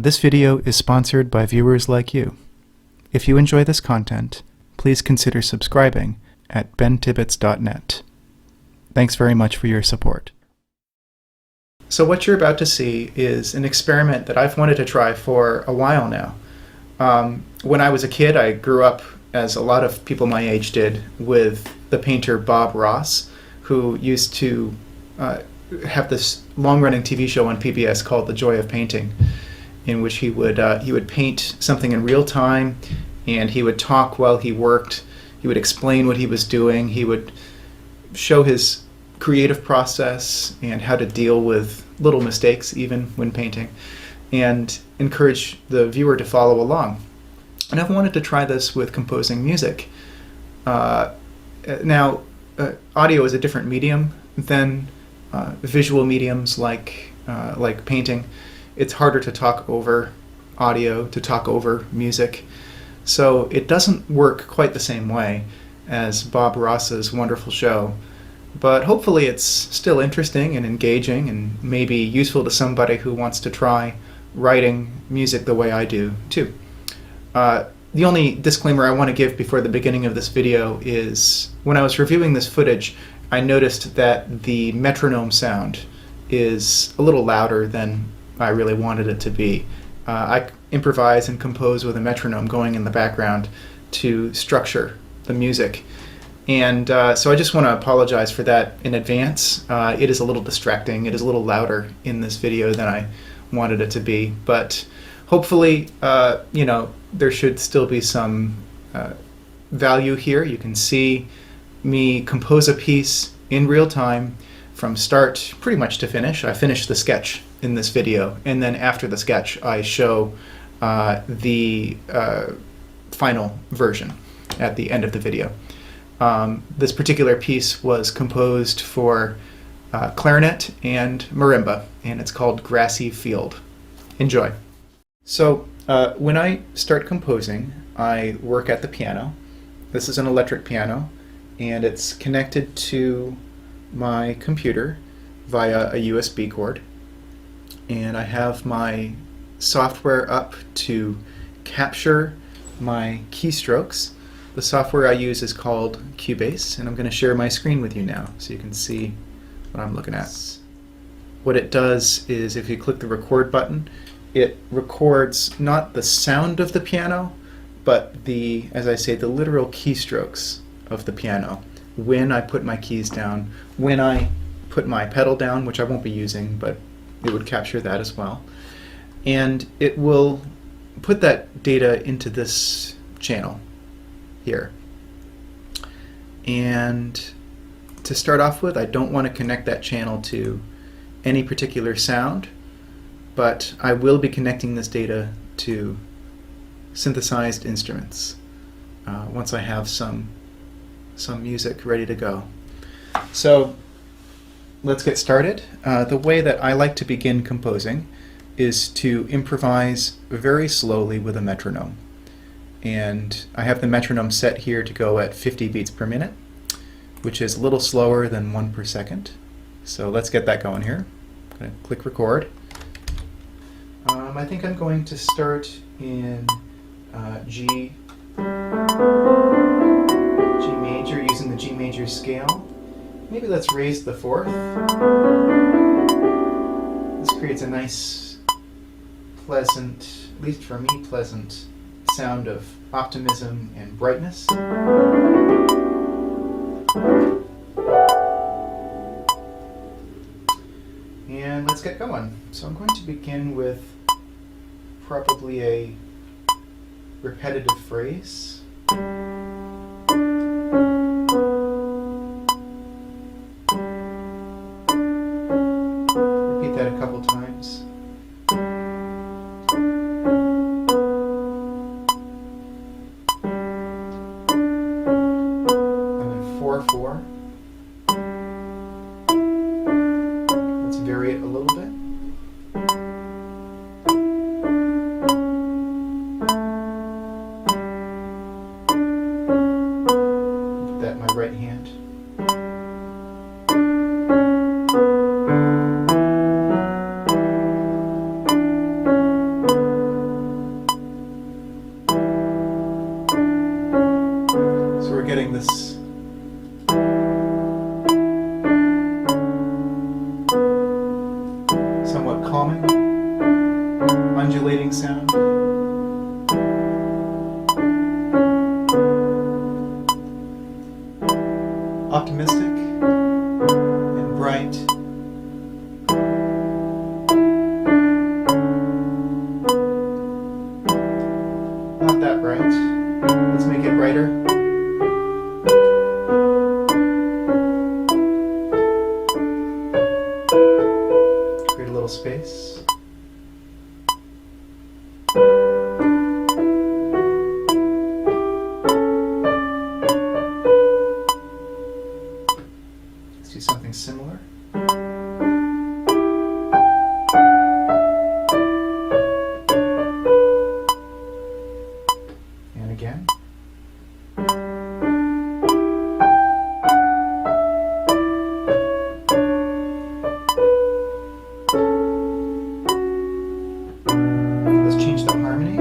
This video is sponsored by viewers like you. If you enjoy this content, please consider subscribing at bentibbets.net. Thanks very much for your support. So what you're about to see is an experiment that I've wanted to try for a while now. When I was a kid, I grew up, as a lot of people my age did, with the painter Bob Ross, who used to have this long-running TV show on PBS called The Joy of Painting, in which he would paint something in real time, and he would talk while he worked. He would explain what he was doing. He would show his creative process and how to deal with little mistakes even when painting, and encourage the viewer to follow along. And I've wanted to try this with composing music. Now, audio is a different medium than visual mediums like painting. It's harder to talk over audio, to talk over music. So it doesn't work quite the same way as Bob Ross's wonderful show. But hopefully it's still interesting and engaging and maybe useful to somebody who wants to try writing music the way I do too. The only disclaimer I want to give before the beginning of this video is when I was reviewing this footage, I noticed that the metronome sound is a little louder than I really wanted it to be. I improvise and compose with a metronome going in the background to structure the music. And so I just want to apologize for that in advance. It is a little distracting. It is a little louder in this video than I wanted it to be. But hopefully, there should still be some value here. You can see me compose a piece in real time from start pretty much to finish. I finished the sketch in this video, and then after the sketch I show the final version at the end of the video. This particular piece was composed for clarinet and marimba, and it's called Grassy Field. Enjoy. So when I start composing, I work at the piano. This is an electric piano, and it's connected to my computer via a USB cord. And I have my software up to capture my keystrokes. The software I use is called Cubase, and I'm going to share my screen with you now so you can see what I'm looking at. What it does is, if you click the record button, it records not the sound of the piano, but the, as I say, the literal keystrokes of the piano. When I put my keys down, when I put my pedal down, which I won't be using, but it would capture that as well. And it will put that data into this channel here. And to start off with, I don't want to connect that channel to any particular sound, but I will be connecting this data to synthesized instruments once I have some music ready to go. So let's get started. The way that I like to begin composing is to improvise very slowly with a metronome. And I have the metronome set here to go at 50 beats per minute, which is a little slower than 1 per second. So let's get that going here. I'm going to click record. I think I'm going to start in G major, using the G major scale. Maybe let's raise the 4th. This creates a nice, pleasant, at least for me, pleasant sound of optimism and brightness. And let's get going. So I'm going to begin with probably a repetitive phrase. Repeat that a couple times. And then 4/4. Let's vary it a little bit. this somewhat calming, undulating sound. Optimistic and bright. Not that bright. Let's make it brighter. Create a little space. Let's do something similar. And again. Let's change the harmony.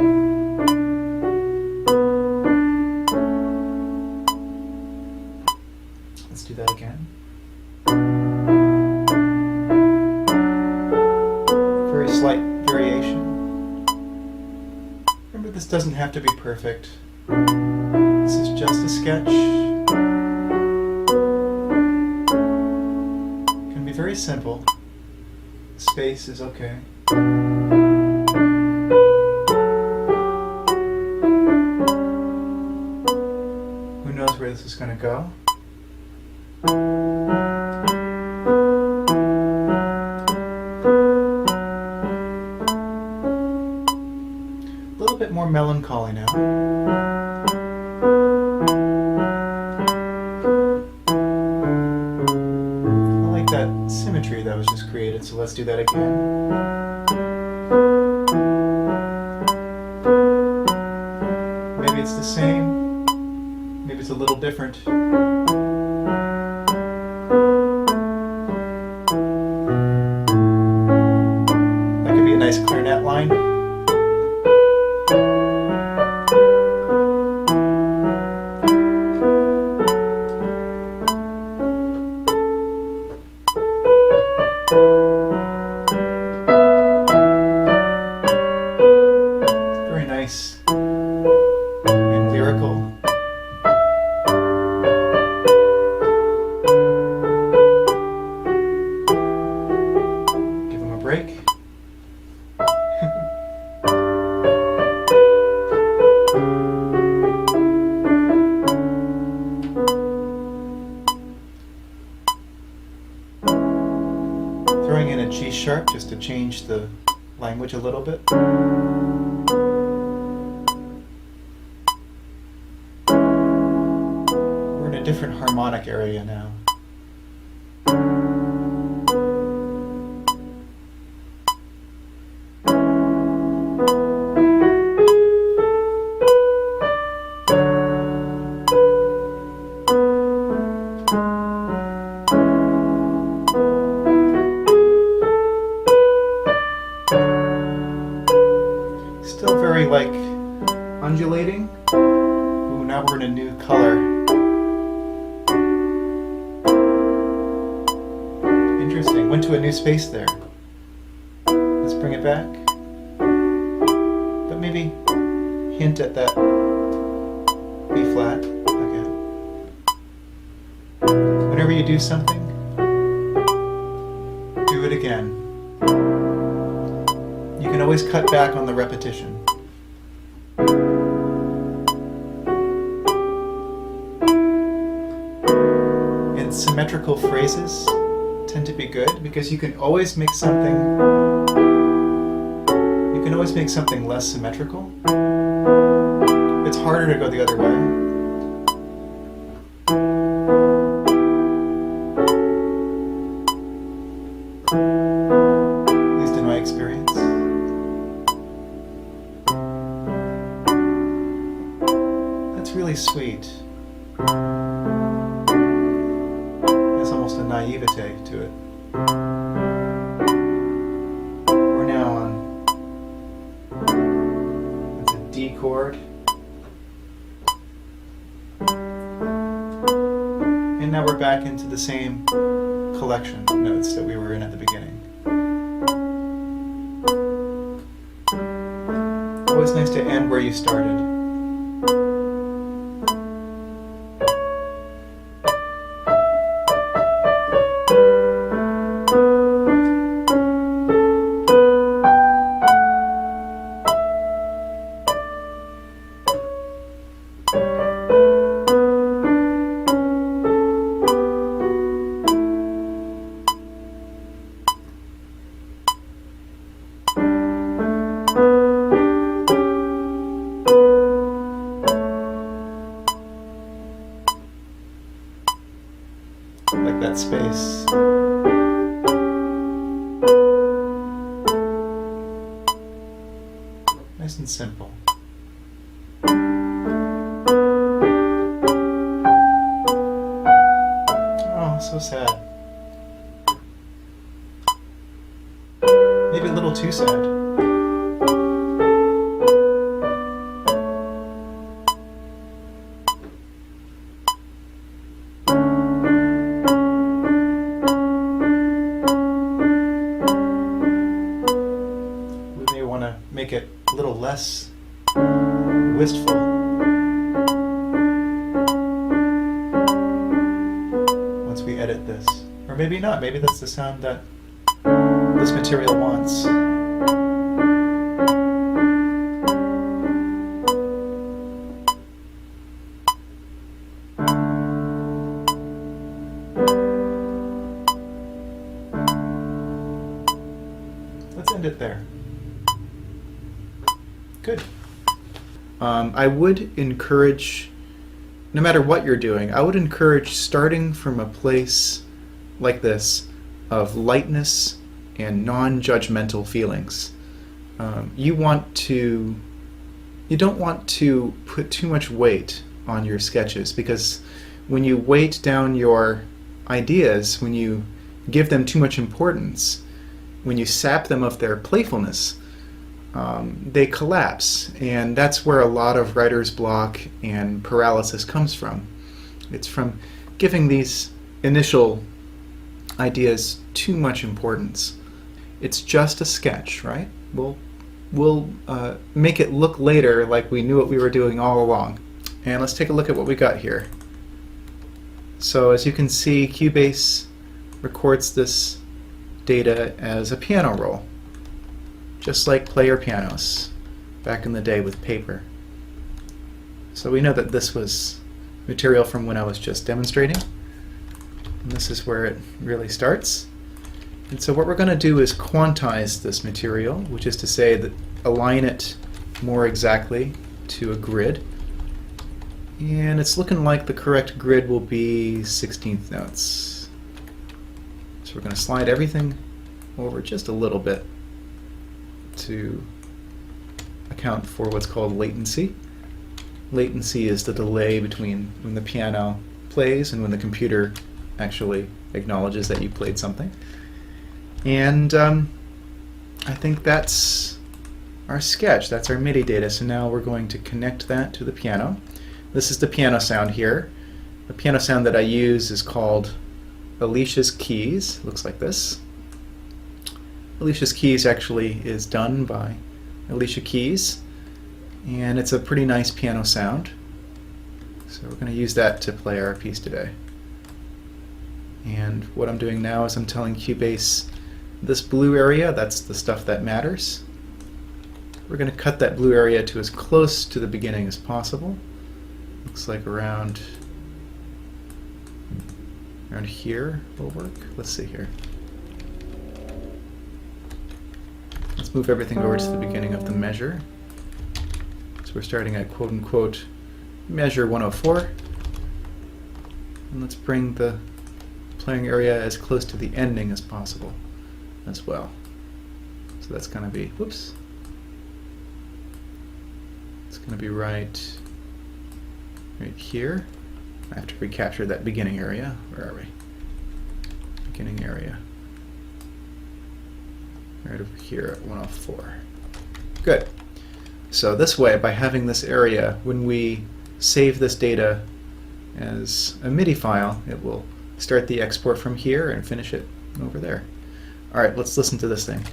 Let's do that again. Very slight variation. Remember, this doesn't have to be perfect. This is just a sketch. It can be very simple. Space is okay. Who knows where this is going to go? A little bit more melancholy now. I like that symmetry that was just created, so let's do that again. Maybe it's the same, maybe it's a little different. That could be a nice clarinet line. Very nice and lyrical. Give him a break. Throwing in a G sharp just to change the language a little bit. We're in a different harmonic area now. Still very like undulating. Ooh, now we're in a new color. Interesting. Went to a new space there. Let's bring it back. But maybe hint at that B flat. Okay. Whenever you do something, do it again. You can always cut back on the repetition. And symmetrical phrases tend to be good because you can always make something less symmetrical. It's harder to go the other way. At least in my experience. That's really sweet. There's almost a naivete to it. We're now on, it's a D chord. And now we're back into the same collection notes that we were in at the beginning. Always nice to end where you started. Like that space. Nice and simple. Oh, so sad. Maybe a little too sad. Make it a little less wistful. Once we edit this. Or maybe not, maybe that's the sound that this material wants. Let's end it there. Good. I would encourage, no matter what you're doing, I would encourage starting from a place like this of lightness and non-judgmental feelings. You don't want to put too much weight on your sketches, because when you weight down your ideas, when you give them too much importance, when you sap them of their playfulness, they collapse, and that's where a lot of writer's block and paralysis comes from. It's from giving these initial ideas too much importance. It's just a sketch, right? We'll make it look later like we knew what we were doing all along. And let's take a look at what we got here. So as you can see, Cubase records this data as a piano roll, just like player pianos back in the day with paper. So we know that this was material from when I was just demonstrating, and this is where it really starts. And so what we're going to do is quantize this material, which is to say that align it more exactly to a grid. And it's looking like the correct grid will be 16th notes. So we're going to slide everything over just a little bit to account for what's called latency. Latency is the delay between when the piano plays and when the computer actually acknowledges that you played something. And I think that's our sketch, that's our MIDI data. So now we're going to connect that to the piano. This is the piano sound here. The piano sound that I use is called Alicia's Keys. Looks like this. Alicia's Keys actually is done by Alicia Keys, and it's a pretty nice piano sound. So we're going to use that to play our piece today. And what I'm doing now is I'm telling Cubase this blue area, that's the stuff that matters. We're going to cut that blue area to as close to the beginning as possible. Looks like around here will work. Let's see here. Let's move everything over to the beginning of the measure. So we're starting at quote-unquote measure 104. And let's bring the playing area as close to the ending as possible as well. So that's going to be, whoops. It's going to be right here. I have to recapture that beginning area. Where are we? Beginning area. Right over here at 104. Good. So this way, by having this area, when we save this data as a MIDI file. It will start the export from here and finish it over there. All right, let's listen to this thing.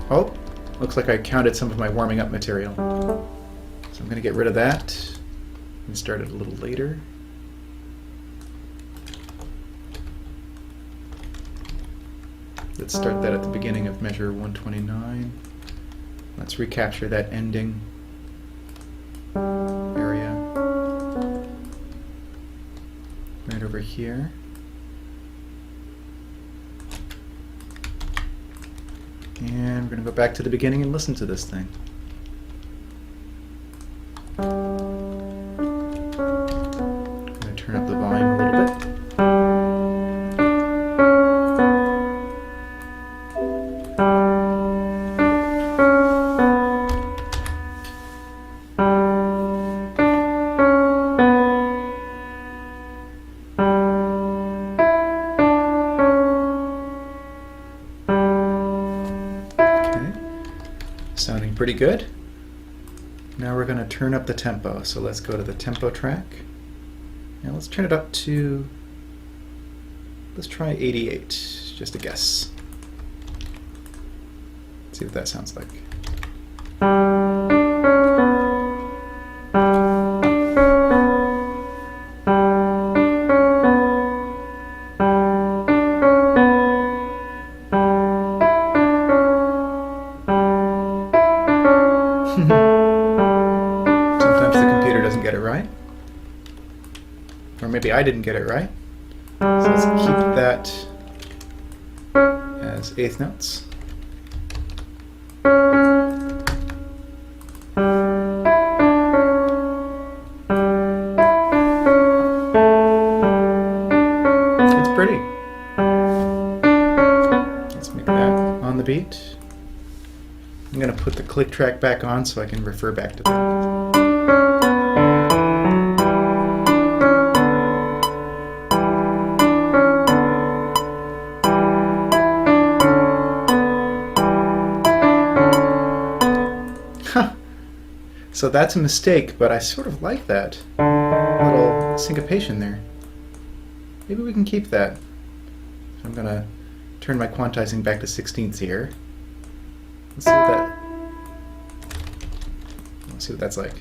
Oh, looks like I counted some of my warming up material. So I'm going to get rid of that and start it a little later. Let's start that at the beginning of measure 129. Let's recapture that ending area right over here. And we're going to go back to the beginning and listen to this thing. I'm going to turn up the volume a little bit. Sounding pretty good. Now we're going to turn up the tempo. So let's go to the tempo track. Now let's turn it up to, let's try 88, just a guess. See what that sounds like. Sometimes the computer doesn't get it right. Or maybe I didn't get it right. So let's keep that as eighth notes. It's pretty. Let's make that on the beat. I'm going to put the click track back on so I can refer back to that. So that's a mistake, but I sort of like that little syncopation there. Maybe we can keep that. So I'm going to turn my quantizing back to 16ths here. Let's see what that's like.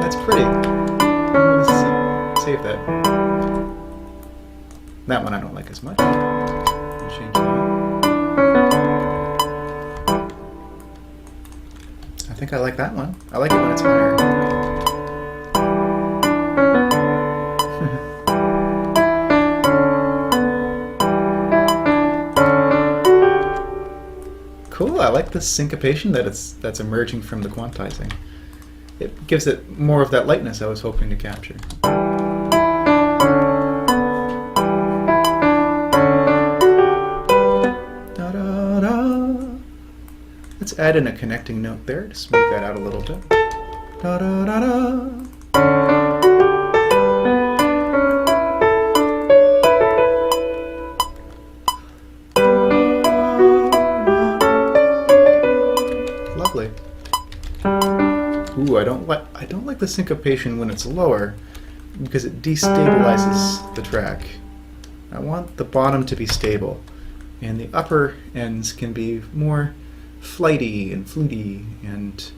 That's pretty. I'm going to save that. That one I don't like as much. Change that. I think I like that one. I like it when it's higher. Cool, I like the syncopation that's emerging from the quantizing. It gives it more of that lightness I was hoping to capture. Da, da, da. Let's add in a connecting note there to smooth that out a little bit. Da, da, da, da. Lovely. Ooh, I don't like the syncopation when it's lower because it destabilizes the track. I want the bottom to be stable, and the upper ends can be more flighty and fluty and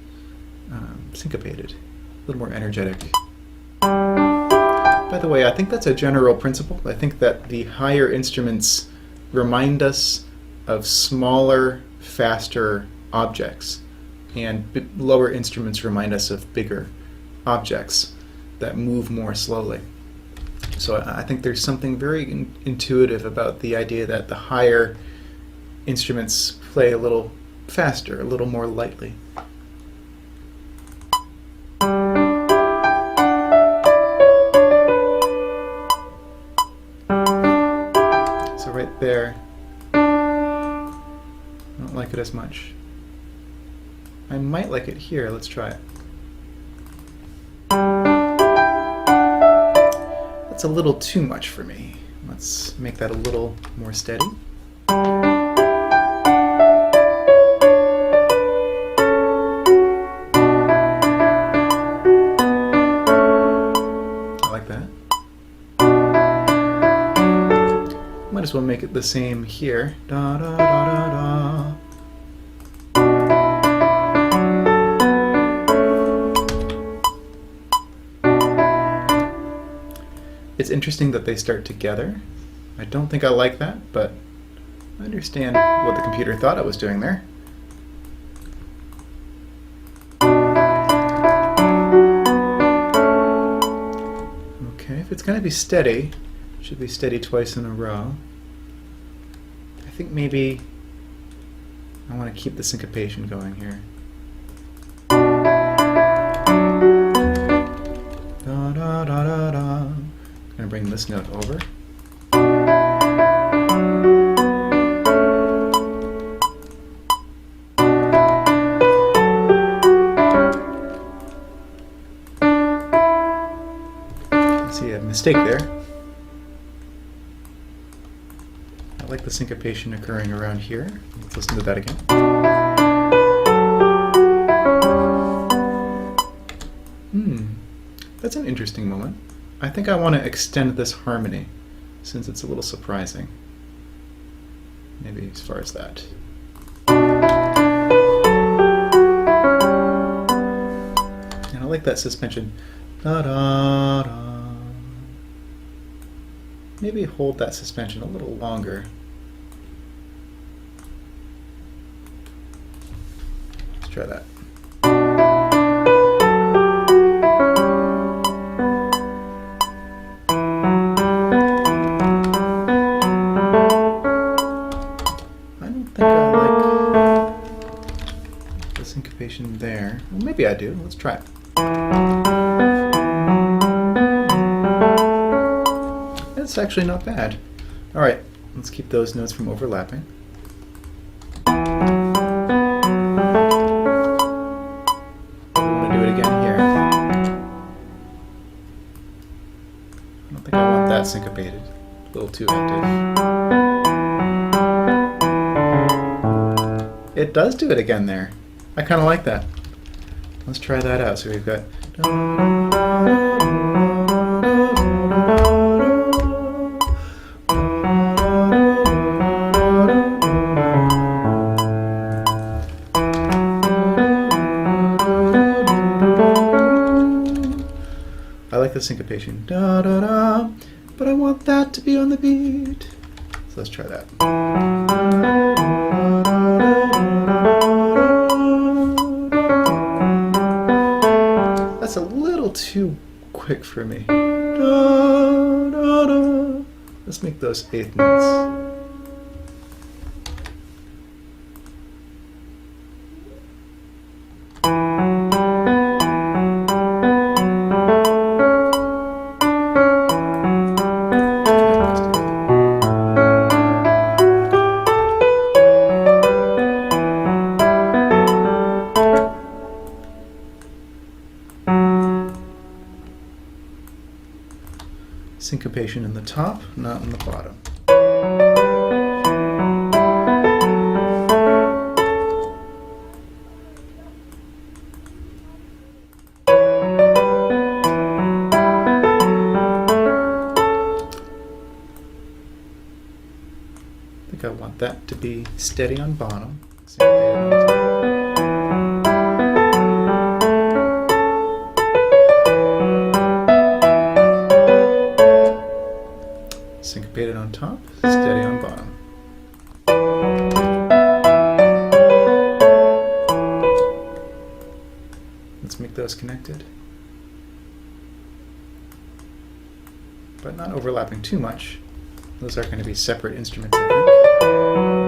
syncopated, a little more energetic. By the way, I think that's a general principle. I think that the higher instruments remind us of smaller, faster objects, and lower instruments remind us of bigger objects that move more slowly. So I think there's something very intuitive about the idea that the higher instruments play a little faster, a little more lightly. So right there, I don't like it as much. I might like it here. Let's try it. That's a little too much for me. Let's make that a little more steady. might as well make it the same here. Da, da, da, da, da. It's interesting that they start together. I don't think I like that, but I understand what the computer thought I was doing there. Okay, if it's going to be steady, it should be steady twice in a row. I think maybe I want to keep the syncopation going here. Da, da, da, da, da. I'm going to bring this note over. See a mistake there. I like the syncopation occurring around here. Let's listen to that again. That's an interesting moment. I think I want to extend this harmony since it's a little surprising. Maybe as far as that. And I like that suspension. Da, da, da. Maybe hold that suspension a little longer. Let's try that. Syncopation there. Well, maybe I do. Let's try it. That's actually not bad. All right, let's keep those notes from overlapping. I want to do it again here. I don't think I want that syncopated. A little too active. It does do it again there. I kind of like that. Let's try that out. So we've got. I like the syncopation. Da, da, da, but I want that to be on the beat. So let's try that. That's a little too quick for me. Da, da, da. Let's make those eighth notes. Syncopation in the top, not in the bottom. I think I want that to be steady on bottom. Syncopated on top. Syncopated on top, steady on bottom. Let's make those connected. But not overlapping too much. Those are going to be separate instruments, I think.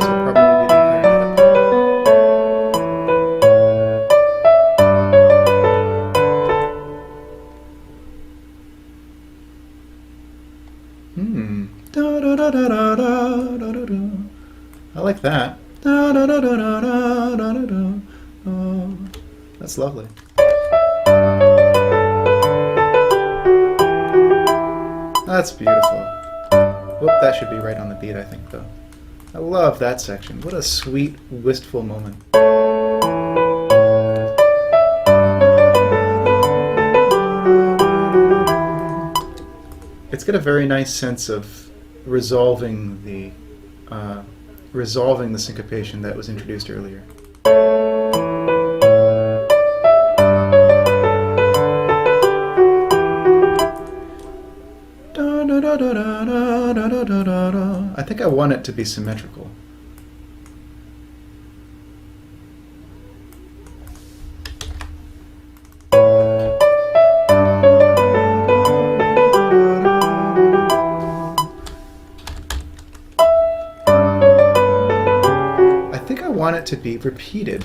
This will probably be the clarinet up here. Da, da, da, da, da, da, da, da. I like that. Da, da, da, da, da, da, da, da. Oh, that's lovely. That's beautiful. Whoop, that should be right on the beat, I think, though. I love that section. What a sweet, wistful moment. It's got a very nice sense of resolving the syncopation that was introduced earlier. I think I want it to be symmetrical. I think I want it to be repeated.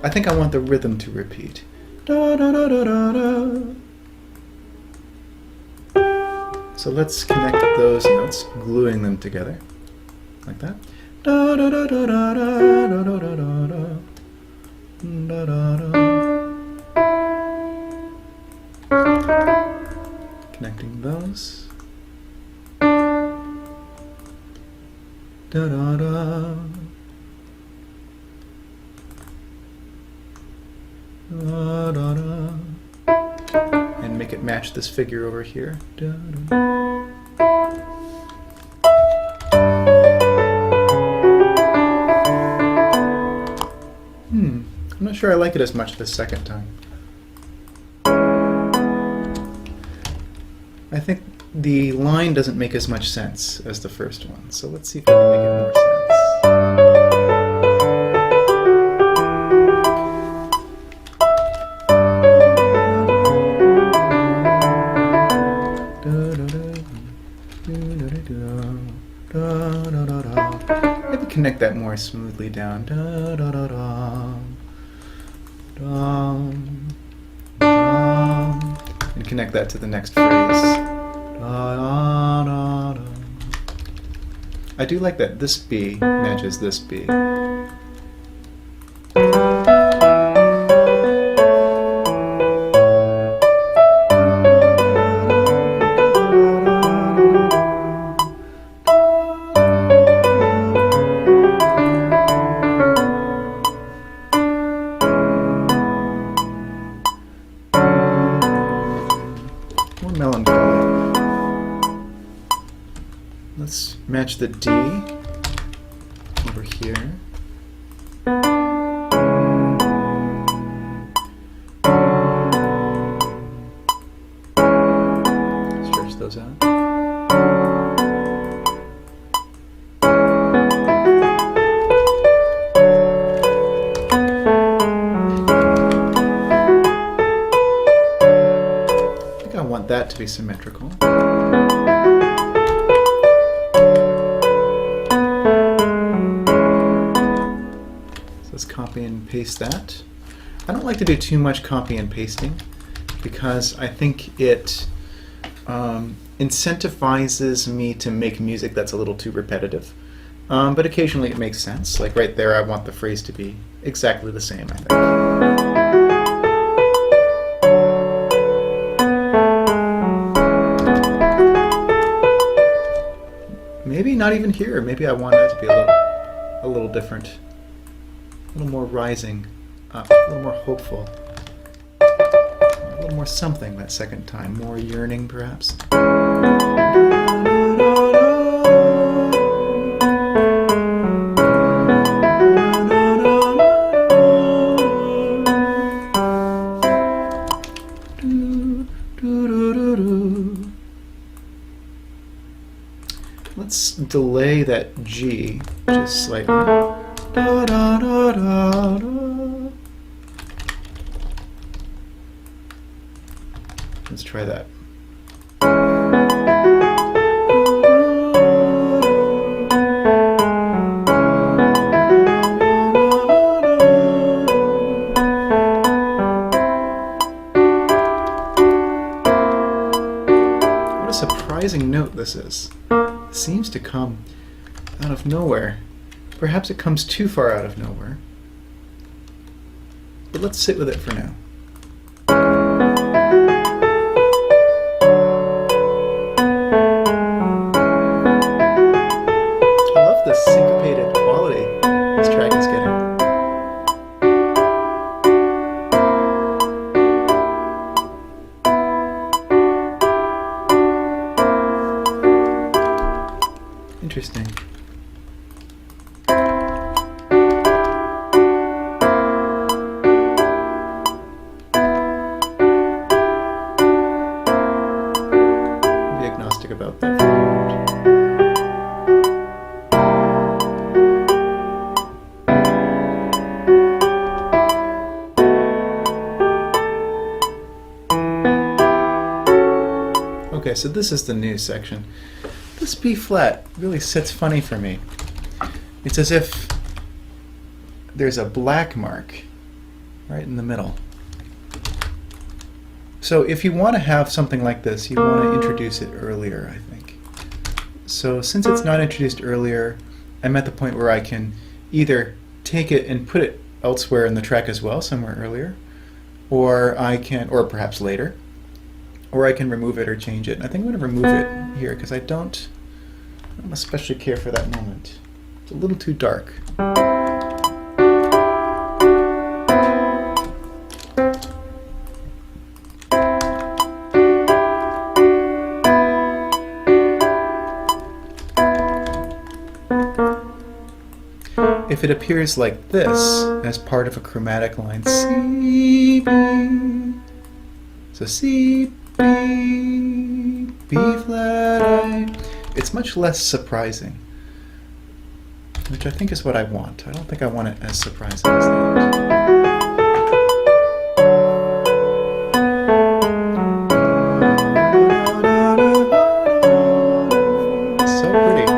I think I want the rhythm to repeat. Da, da, da, da, da, da. So let's connect those notes, gluing them together, like that. Da, da, da, da, da, da, da, da, da, da, da, da. Connecting those. Da, da, da. Da, da, da. And make it match this figure over here. Da, da. I'm not sure I like it as much this second time. I think the line doesn't make as much sense as the first one, so let's see if we can make it more sense. Maybe connect that more smoothly down. Da, da, da, da. Dum, dum, and connect that to the next phrase. Da, da, da, da. I do like that this B matches this B. Let's match the D over here. Stretch those out. I think I want that to be symmetrical. Let's copy and paste that. I don't like to do too much copy and pasting because I think it incentivizes me to make music that's a little too repetitive. But occasionally it makes sense. Like right there, I want the phrase to be exactly the same, I think. Maybe not even here. Maybe I want it to be a little different. A little more rising up, a little more hopeful, a little more something that second time, more yearning perhaps. Let's delay that G just slightly. Da, da, da, da, da. Let's try that. What a surprising note this is. It seems to come out of nowhere. Perhaps it comes too far out of nowhere, but let's sit with it for now. I love the syncopated quality this track is getting. Interesting. Be agnostic about that for a moment. Okay, so this is the new section. This B flat really sits funny for me. It's as if there's a black mark right in the middle. So if you want to have something like this, you want to introduce it earlier, I think. So since it's not introduced earlier, I'm at the point where I can either take it and put it elsewhere in the track as well, somewhere earlier, or I can, or perhaps later, or I can remove it or change it. And I think I'm going to remove it here because I don't especially care for that moment. It's a little too dark. If it appears like this as part of a chromatic line, C, B, so C, B, B flat, A, it's much less surprising, which I think is what I want. I don't think I want it as surprising as that. So pretty.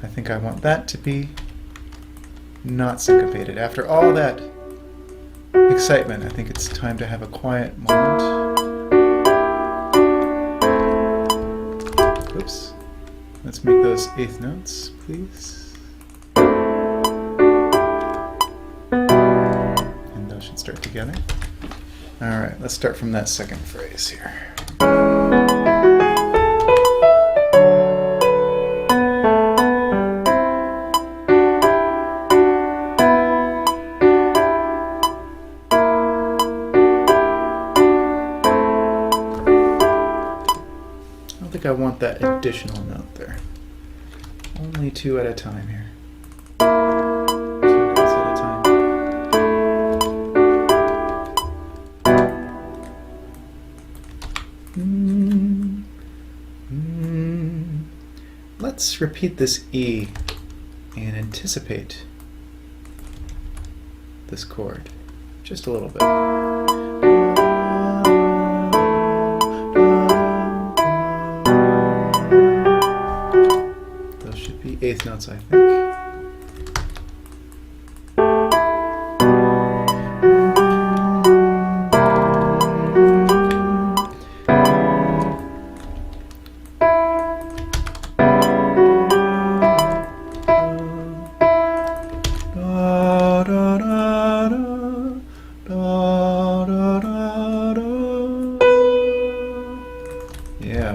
I think I want that to be not syncopated. After all that excitement, I think it's time to have a quiet moment. Oops. Let's make those eighth notes, please. And those should start together. All right, let's start from that second phrase here. I want that additional note there. Only two at a time here. Two notes at a time. Let's repeat this E and anticipate this chord just a little bit. Eighth notes, I think. Yeah.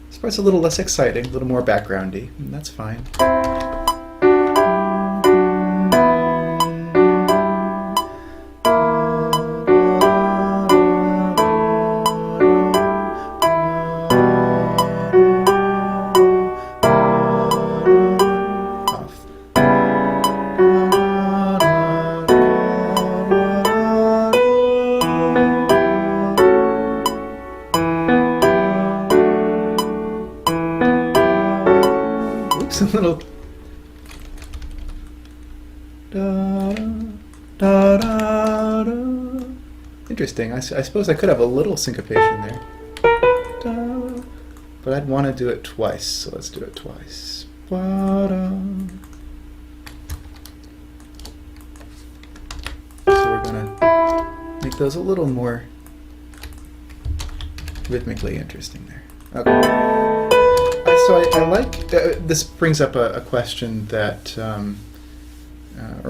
This part's a little less exciting, a little more backgroundy, and that's fine. A little interesting. I suppose I could have a little syncopation there, but I'd want to do it twice, so let's do it twice. So we're gonna make those a little more rhythmically interesting there. Okay. So I like, this brings up a question that, or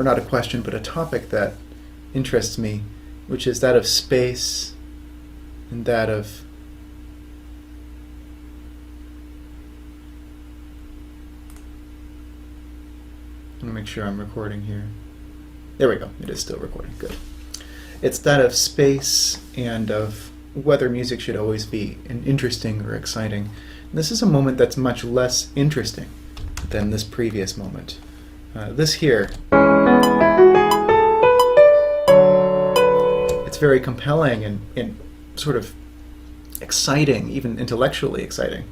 not a question, but a topic that interests me, which is that of space and that of I want to make sure I'm recording here. There we go. It is still recording. Good. It's that of space and of whether music should always be interesting or exciting. And this is a moment that's much less interesting than this previous moment. This here, it's very compelling and sort of exciting, even intellectually exciting.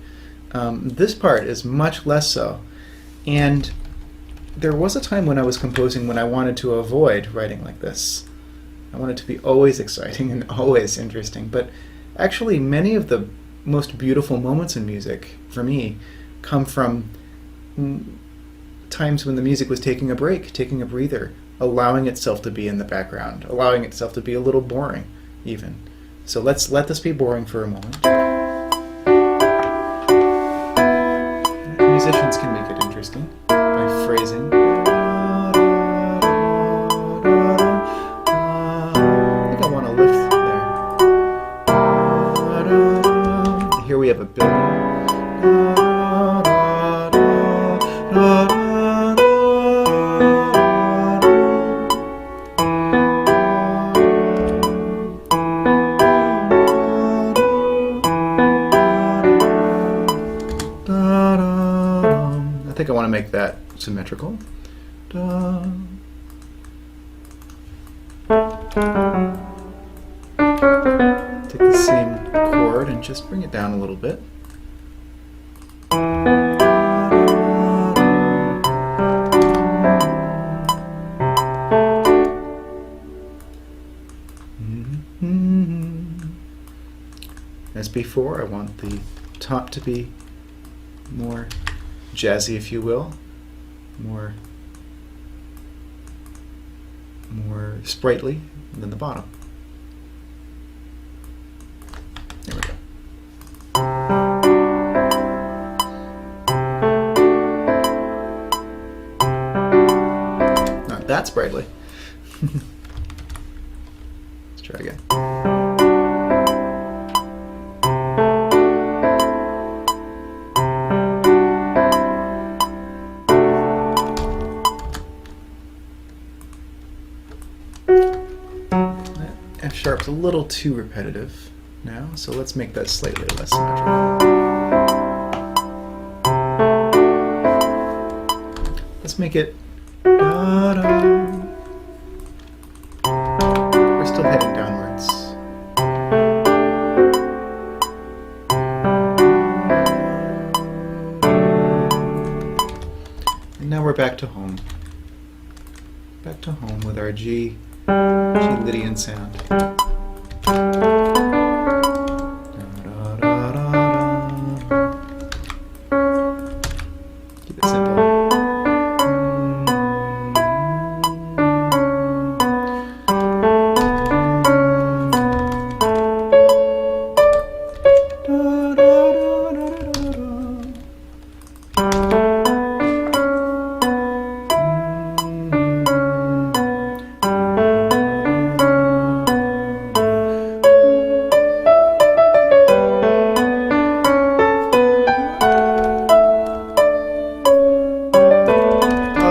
This part is much less so. And there was a time when I was composing when I wanted to avoid writing like this. I wanted to be always exciting and always interesting. But actually, many of the most beautiful moments in music, for me, come from times when the music was taking a break, taking a breather, allowing itself to be in the background, allowing itself to be a little boring, even. So let's let this be boring for a moment. Musicians can make it interesting by phrasing. I think I want to lift there. Here we have a building. I think I want to make that symmetrical. Da. Take the same chord and just bring it down a little bit. As before, I want the top to be more jazzy, if you will, more sprightly than the bottom. There we go. Not that sprightly. Let's try again. F sharp's a little too repetitive now, so let's make that slightly less symmetrical. Let's make it da-da. We're still heading downwards. And now we're back to home. Back to home with our G Lydian sound. Keep it simple.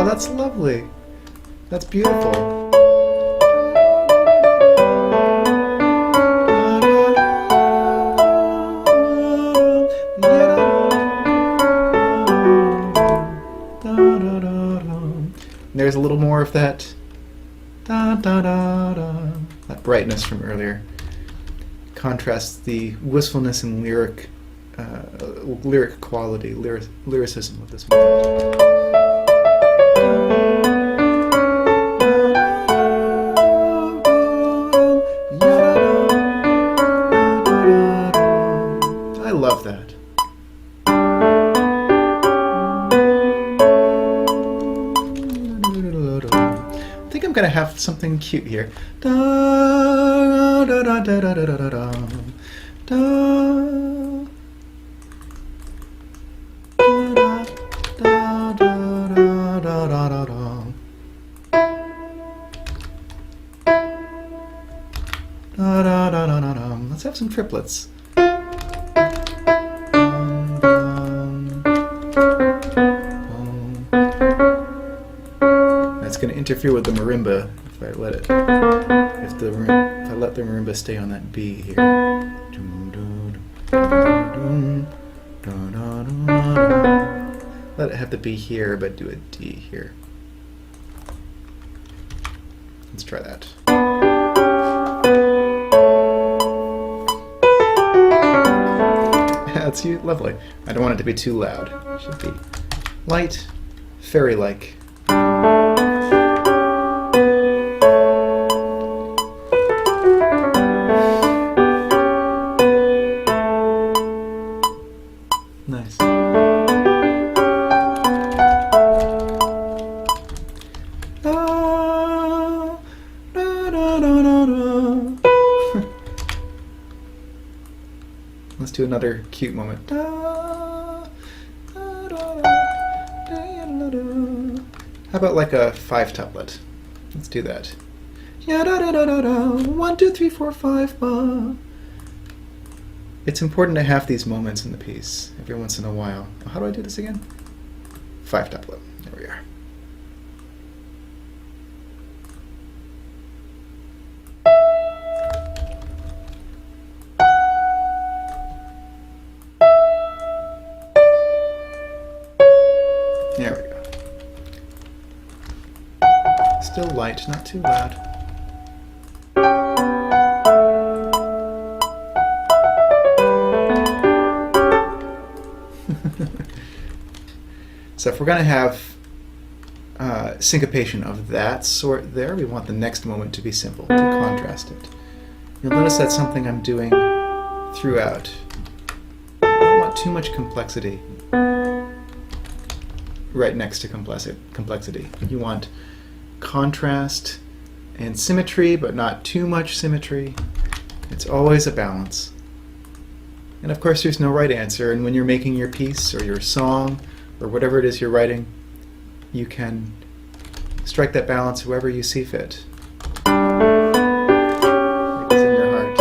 That's lovely. That's beautiful. There's a little more of that that brightness from earlier. Contrasts the wistfulness and lyric quality, lyricism of this moment. I love that. I think I'm gonna have something cute here. Da da da da da da da da da. Let's have some triplets. That's going to interfere with the marimba if I let the marimba stay on that B here. Let it have the B here, but do a D here. Let's try that. That's lovely. I don't want it to be too loud. It should be light, fairy-like. Nice. Let's do another cute moment. How about like a 5-tuplet? Let's do that. 1, 2, 3, 4, 5. It's important to have these moments in the piece every once in a while. How do I do this again? 5-tuplet. There we are. There we go. Still light, not too loud. So if we're going to have syncopation of that sort there, we want the next moment to be simple, to contrast it. You'll notice that's something I'm doing throughout. I don't want too much complexity right next to complexity. You want contrast and symmetry, but not too much symmetry. It's always a balance. And of course there's no right answer, and when you're making your piece or your song or whatever it is you're writing, you can strike that balance however you see fit. It's in your heart.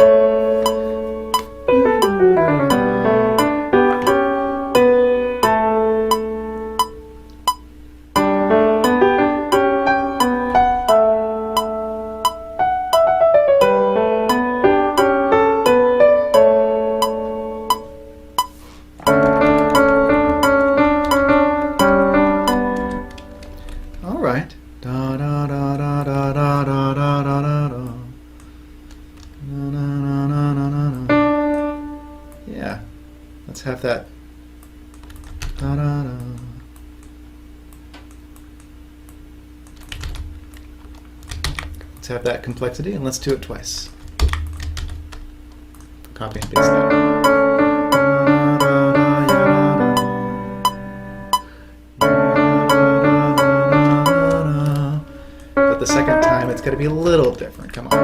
Yeah, let's have that. Let's have that complexity, and let's do it twice. Copy and paste that. But the second time, it's got to be a little different. Come on.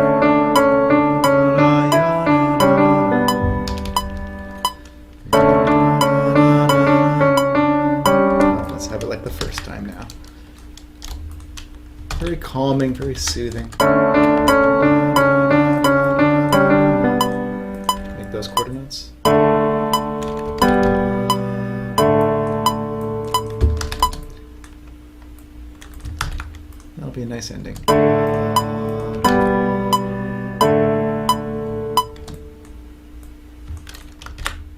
Let's have it like the first time now. Very calming, very soothing. Make those quarter notes. That'll be a nice ending.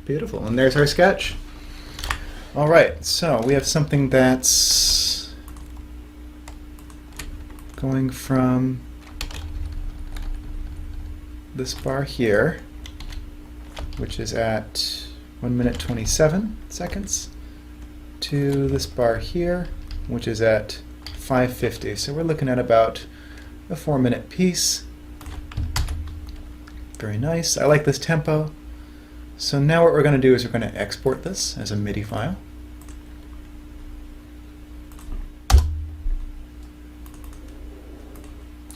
Beautiful, and there's our sketch. All right, so we have something that's going from this bar here, which is at 1 minute 27 seconds, to this bar here, which is at 5:50. So we're looking at about a 4-minute piece. Very nice. I like this tempo. So now what we're going to do is we're going to export this as a MIDI file.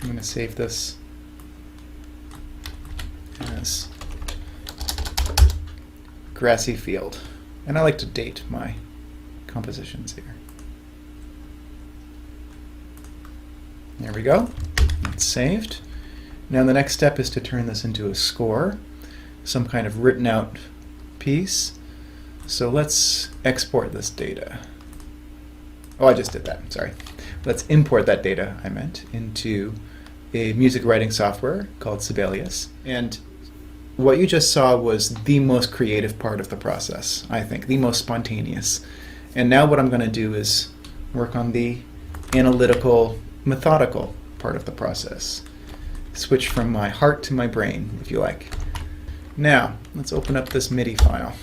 I'm going to save this as Grassy field. And I like to date my compositions here. There we go. It's saved. Now the next step is to turn this into a score, some kind of written out piece. So let's export this data. Oh, I just did that, sorry. Let's import that data, I meant, into a music writing software called Sibelius. And what you just saw was the most creative part of the process, I think, the most spontaneous. And now what I'm going to do is work on the analytical, methodical part of the process. Switch from my heart to my brain, if you like. Now, let's open up this MIDI file.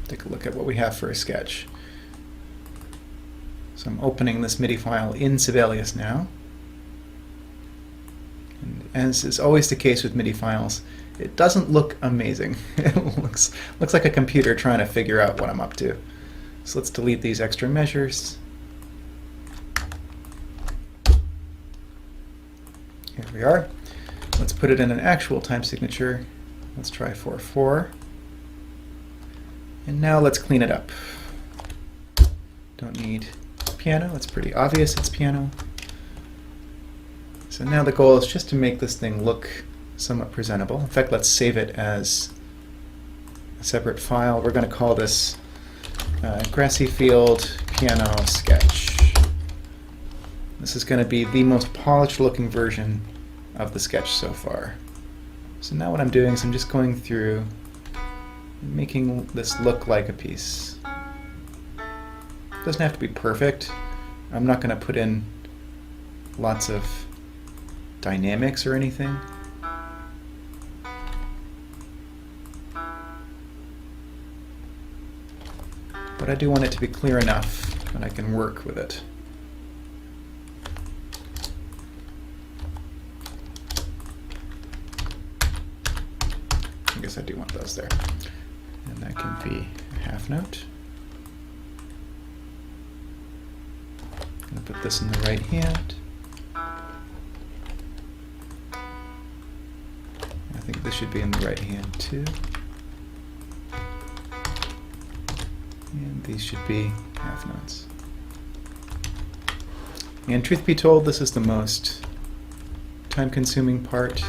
Take a look at what we have for a sketch. So I'm opening this MIDI file in Sibelius now. And as is always the case with MIDI files, it doesn't look amazing. It looks like a computer trying to figure out what I'm up to. So let's delete these extra measures. Here we are. Let's put it in an actual time signature. Let's try 4/4. And now let's clean it up. Don't need piano. It's pretty obvious it's piano. So now the goal is just to make this thing look somewhat presentable. In fact, let's save it as a separate file. We're going to call this Grassy Field Piano Sketch. This is going to be the most polished looking version of the sketch so far. So now what I'm doing is I'm just going through and making this look like a piece. It doesn't have to be perfect. I'm not going to put in lots of dynamics or anything. But I do want it to be clear enough that I can work with it. I guess I do want those there. And that can be a half note. I'm going to put this in the right hand. I think this should be in the right hand too. And these should be half notes. And truth be told, this is the most time-consuming part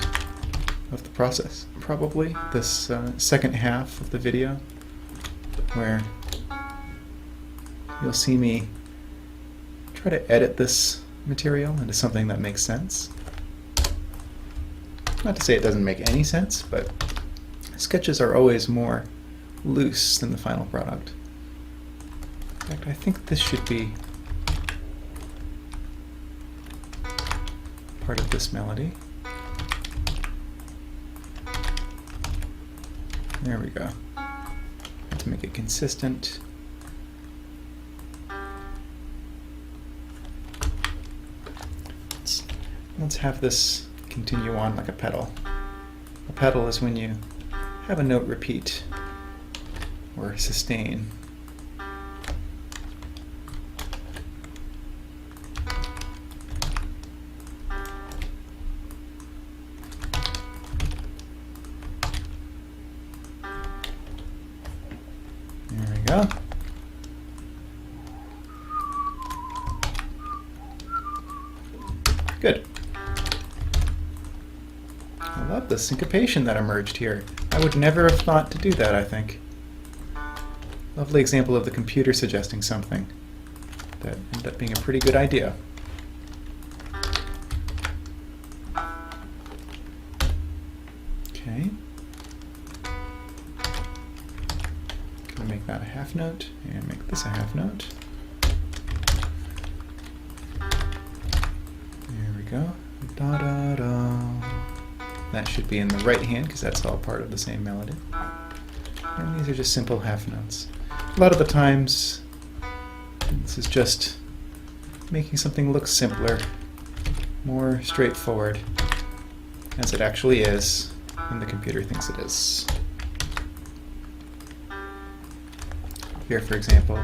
of the process, probably, this second half of the video, where you'll see me try to edit this material into something that makes sense. Not to say it doesn't make any sense, but sketches are always more loose than the final product. In fact, I think this should be part of this melody. There we go. To make it consistent. Let's have this continue on like a pedal. A pedal is when you have a note repeat or sustain. There we go. Good. I love the syncopation that emerged here. I would never have thought to do that, I think. Lovely example of the computer suggesting something that ended up being a pretty good idea. Okay. Gonna make that a half note and make this a half note. There we go. Da da da. That should be in the right hand because that's all part of the same melody. And these are just simple half notes. A lot of the times, this is just making something look simpler, more straightforward, as it actually is when the computer thinks it is. Here, for example,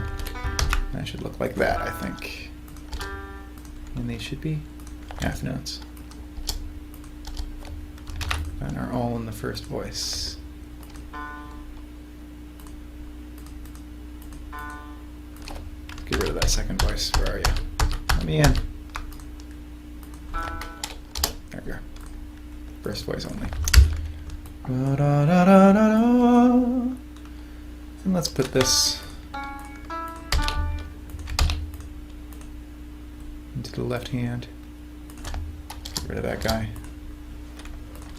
that should look like that, I think. And these should be half notes. And are all in the first voice. Get rid of that second voice. Where are you? Let me in. There we go. First voice only. And let's put this into the left hand. Get rid of that guy.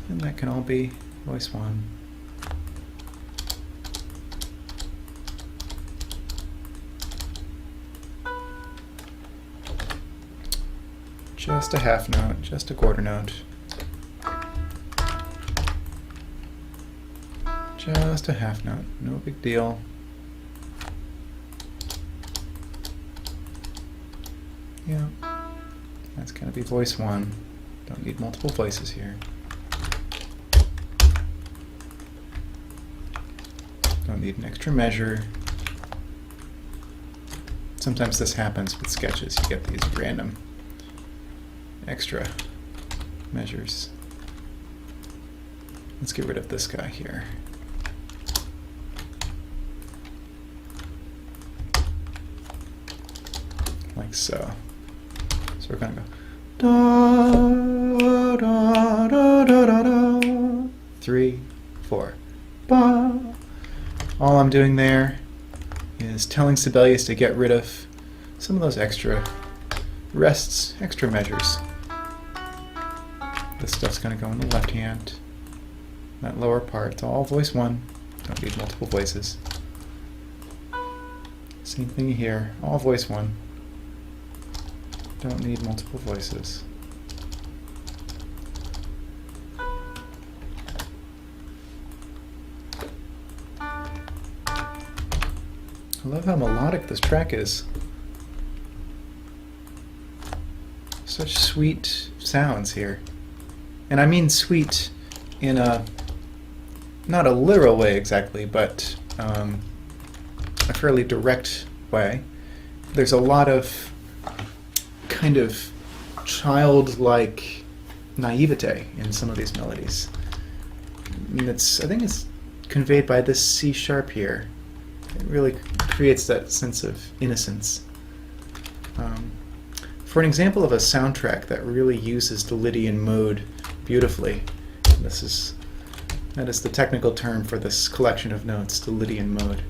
And that can all be voice 1. Just a half note, just a quarter note. Just a half note, no big deal. Yeah, that's going to be voice 1. Don't need multiple voices here. Don't need an extra measure. Sometimes this happens with sketches. You get these random extra measures. Let's get rid of this guy here. Like so. So we're going to go da, da, da, da, da, da, 3, 4, ba. All I'm doing there is telling Sibelius to get rid of some of those extra rests, extra measures. This stuff's going to go in the left hand. That lower part, it's all voice 1. Don't need multiple voices. Same thing here, all voice 1. Don't need multiple voices. I love how melodic this track is. Such sweet sounds here. And I mean sweet in a, not a literal way exactly, but a fairly direct way. There's a lot of kind of childlike naivete in some of these melodies. And I think it's conveyed by this C sharp here. It really creates that sense of innocence. For an example of a soundtrack that really uses the Lydian mode beautifully, that is the technical term for this collection of notes, the Lydian mode.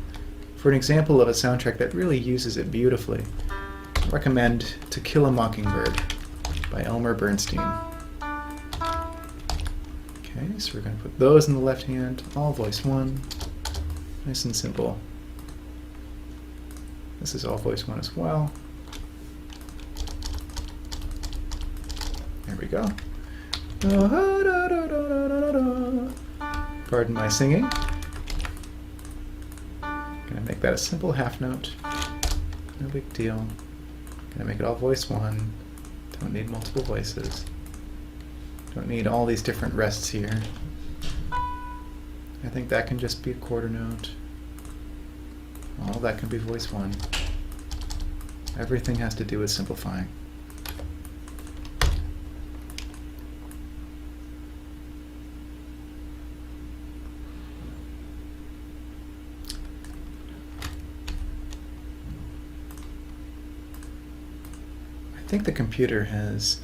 For an example of a soundtrack that really uses it beautifully, I recommend To Kill a Mockingbird by Elmer Bernstein. Okay, so we're going to put those in the left hand, all voice 1, nice and simple. This is all voice 1 as well. There we go. Pardon my singing. Gonna make that a simple half note. No big deal. Gonna make it all voice 1. Don't need multiple voices. Don't need all these different rests here. I think that can just be a quarter note. All that can be voice 1. Everything has to do with simplifying. I think the computer has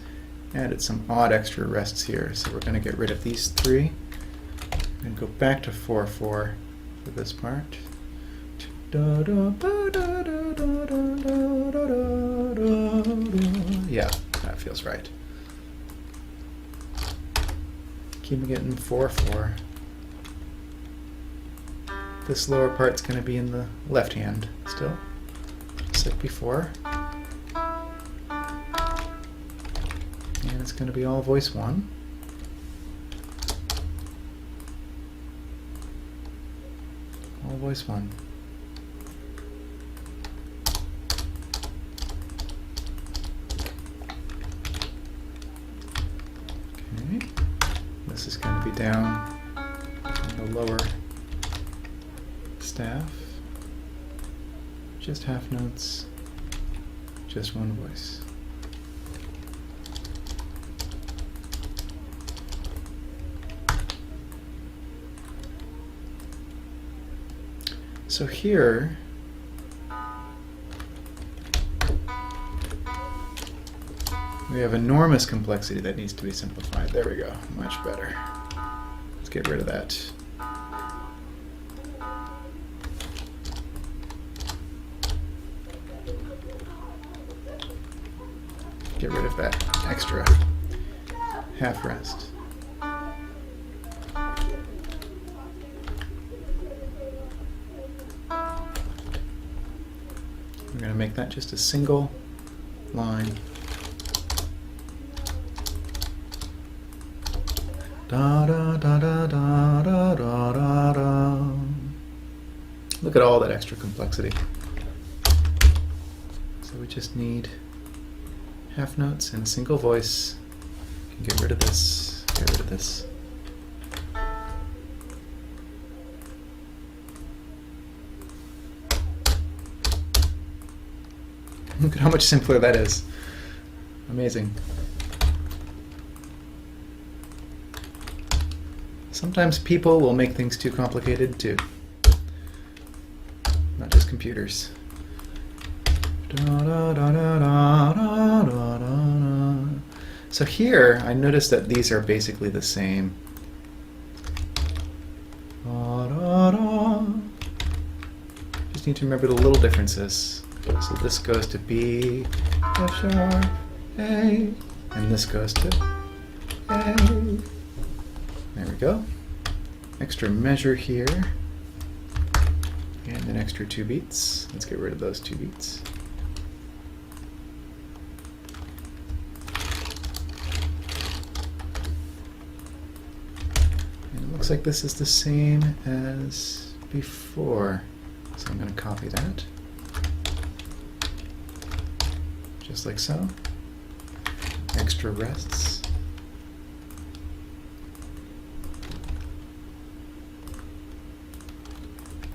added some odd extra rests here, so we're going to get rid of these 3 and go back to 4/4 for this part. Yeah, that feels right. Keeping it in 4/4. This lower part's going to be in the left hand still, just like before. And it's going to be all voice 1. All voice 1. Okay. This is going to be down in the lower staff. Just half notes. Just 1 voice. So here, we have enormous complexity that needs to be simplified. There we go, much better. Let's get rid of that. Get rid of that extra half rest. going to make that just a single line. Da da da da da da da da da. Look at all that extra complexity. So we just need half notes and a single voice. You can get rid of this, get rid of this. Look at how much simpler that is. Amazing. Sometimes people will make things too complicated too. Not just computers. So here, I noticed that these are basically the same. Just need to remember the little differences. So this goes to B, F sharp, A, and this goes to A. There we go. Extra measure here, and an extra 2 beats. Let's get rid of those 2 beats. And it looks like this is the same as before, so I'm going to copy that. Just like so. Extra rests.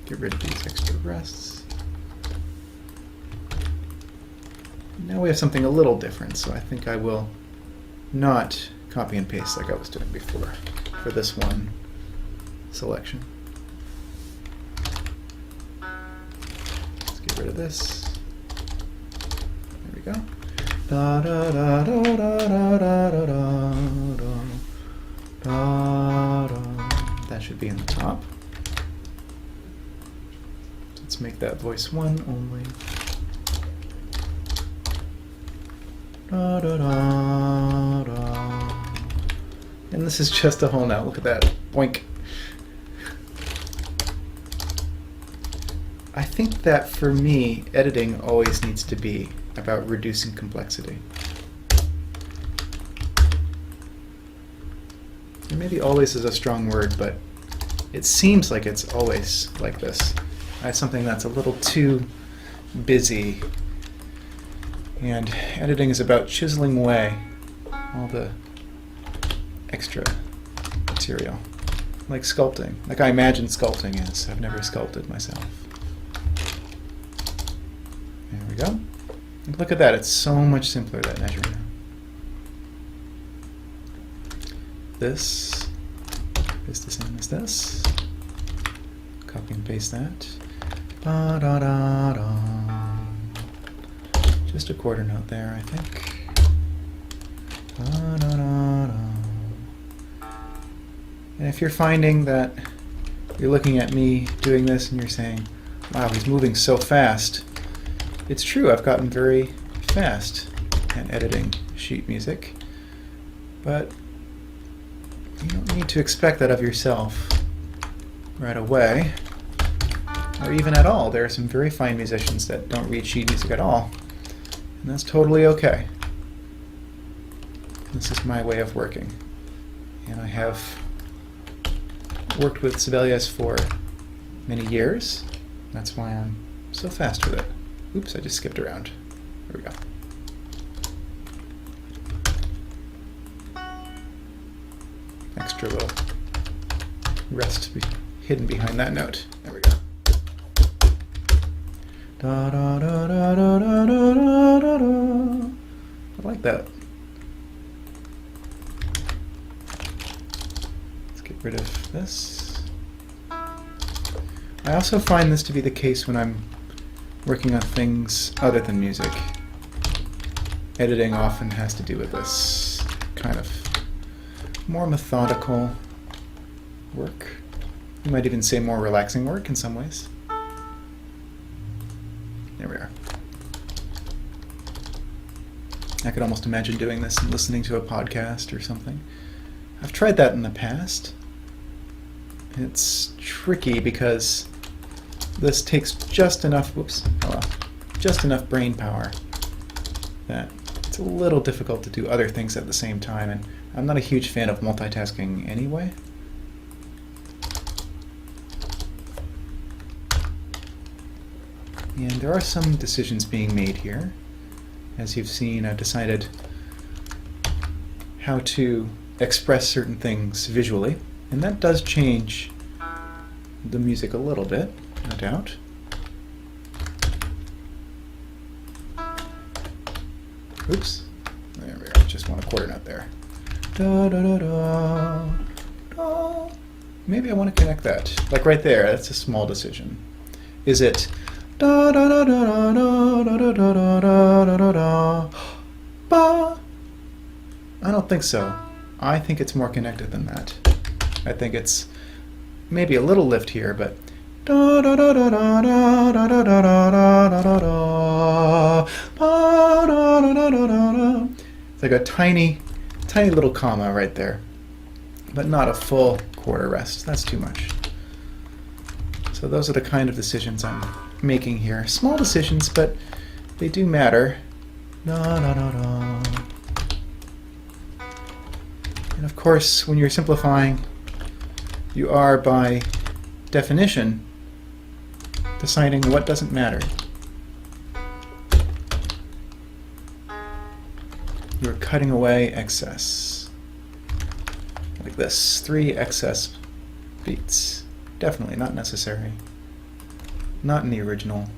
Get rid of these extra rests. Now we have something a little different, so I think I will not copy and paste like I was doing before for this one selection. Let's get rid of this. Go. Da, da, da, da, da, da, da, da, da, da. That should be in the top. Let's make that voice 1 only. Da, da, da, da. And this is just a whole note. Look at that. Boink. I think that for me, editing always needs to be about reducing complexity. And maybe always is a strong word, but it seems like it's always like this. I have something that's a little too busy, and editing is about chiseling away all the extra material. Like sculpting, like I imagine sculpting is. I've never sculpted myself. There we go. And look at that, it's so much simpler, that measure now. This is the same as this. Copy and paste that. Da, da, da, da. Just a quarter note there, I think. Da, da, da, da. And if you're finding that you're looking at me doing this and you're saying, wow, he's moving so fast, it's true, I've gotten very fast at editing sheet music, but you don't need to expect that of yourself right away, or even at all. There are some very fine musicians that don't read sheet music at all, and that's totally okay. This is my way of working, and I have worked with Sibelius for many years. That's why I'm so fast with it. Oops, I just skipped around. There we go. Extra little rest hidden behind that note. There we go. Da, da, da, da, da, da, da, da, da. I like that. Let's get rid of this. I also find this to be the case when I'm working on things other than music. Editing often has to do with this kind of more methodical work. You might even say more relaxing work in some ways. There we are. I could almost imagine doing this and listening to a podcast or something. I've tried that in the past. It's tricky because this takes just enough, whoops, oh well, just enough brain power that it's a little difficult to do other things at the same time, and I'm not a huge fan of multitasking anyway. And there are some decisions being made here. As you've seen, I've decided how to express certain things visually, and that does change the music a little bit, no doubt. Oops. There we go. Just want a quarter note there. Da, da, da, da, da. Maybe I want to connect that. Like right there, that's a small decision. Is it da da da da da da da da da da da da ba? I don't think so. I think it's more connected than that. I think it's maybe a little lift here, but da da da da da da da da da da da da da ba da da da da da. It's like a tiny little comma right there, but not a full quarter rest. That's too much. So those are the kind of decisions I'm making here. Small decisions, but they do matter. Da da da da. And of course, when you're simplifying, you are, by definition, deciding what doesn't matter. You're cutting away excess. Like this, 3 excess beats. Definitely not necessary. Not in the original.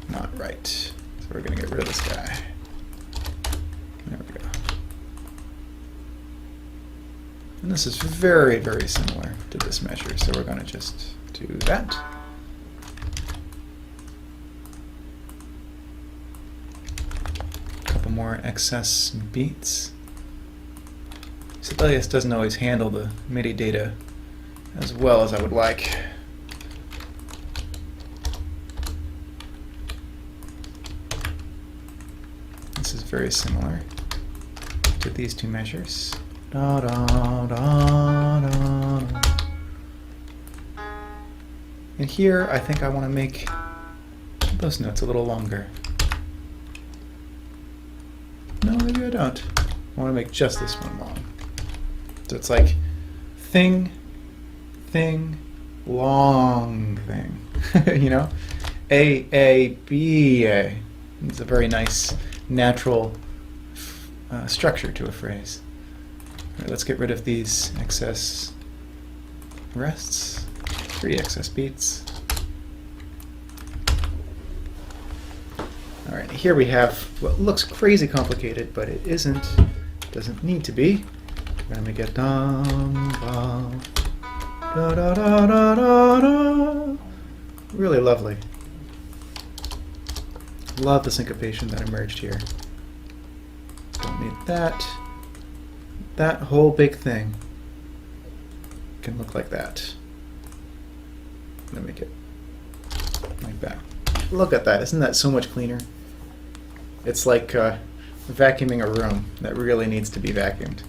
Not right. So we're going to get rid of this guy. There we go. And this is very, very similar to this measure, so we're going to just do that. A couple more excess beats. Sibelius doesn't always handle the MIDI data as well as I would like. This is very similar to these two measures. Da, da, da, da, da. And here, I think I want to make those notes a little longer. No, maybe I don't. I want to make just this one long. So it's like thing, thing, long thing. You know? A, B, A. It's a very nice, natural structure to a phrase. All right, let's get rid of these excess rests. 3 excess beats. All right, here we have what looks crazy complicated, but it isn't. Doesn't need to be. We're gonna make it dum ba da da da da da da. Really lovely. Love the syncopation that emerged here. Don't need that. That whole big thing can look like that. I'm gonna make it like that. Look at that, isn't that so much cleaner? It's like vacuuming a room that really needs to be vacuumed.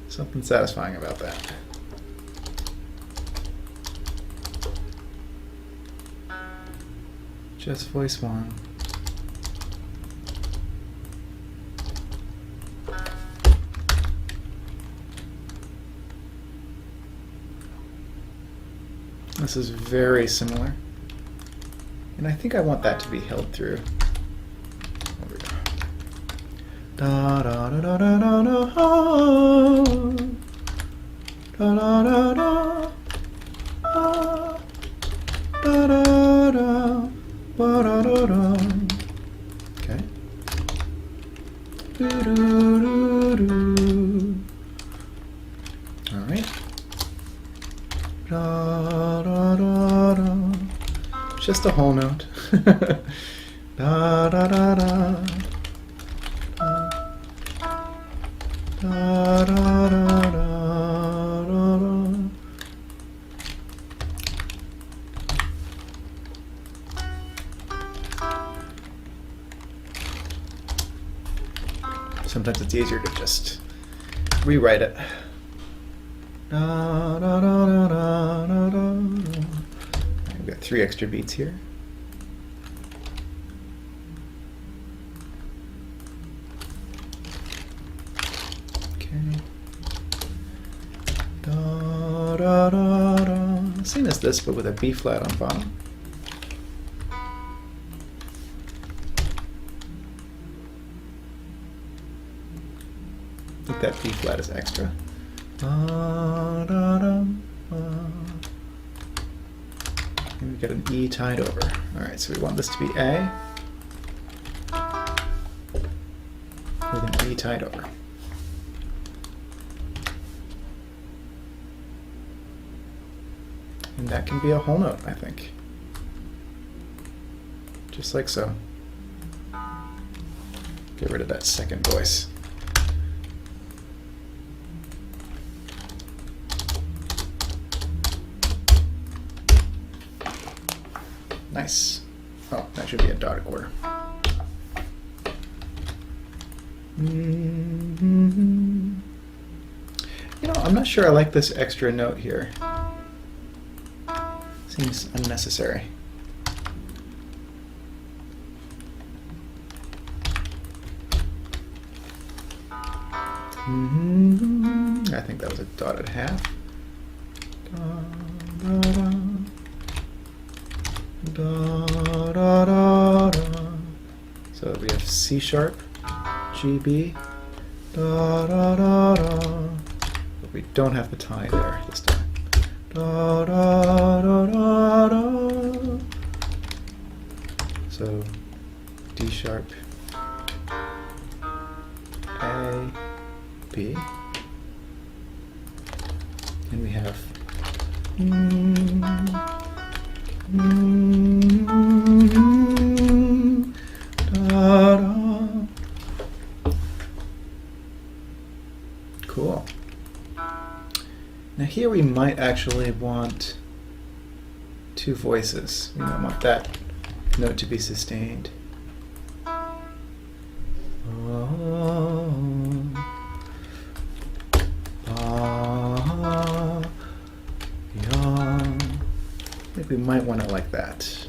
Something satisfying about that. Just voice one. This is very similar. And I think I want that to be held through. There we go. Da da da da da da da da da da da da da da da da da. Okay. Do do do do. All right. Da, da, da, da. Just a whole note. Da, da, da, da. Da, da, da, da, da, da. Sometimes it's easier to just rewrite it. Da, da, da, da, da, da, da. got 3 extra beats here. Okay. Da, da, da, da. Same as this, but with a B flat on bottom. I think that B flat is extra. Da, da, da, and we got an E tied over. All right, so we want this to be A with an E tied over. And that can be a whole note, I think. Just like so. Get rid of that second voice. Nice. Oh, that should be a dotted quarter. Mm-hmm. You know, I'm not sure I like this extra note here. Seems unnecessary. Mm-hmm. I think that was a dotted half. Da, da, da. Da, da, da, da. So we have C sharp, G, B, da, da, da, da. But we don't have the tie there this time. Da, da, da, da, da. So D sharp, A, B, and we have da, da. Cool. Now here we might actually want 2 voices. We might want that note to be sustained. I think we might want it like that.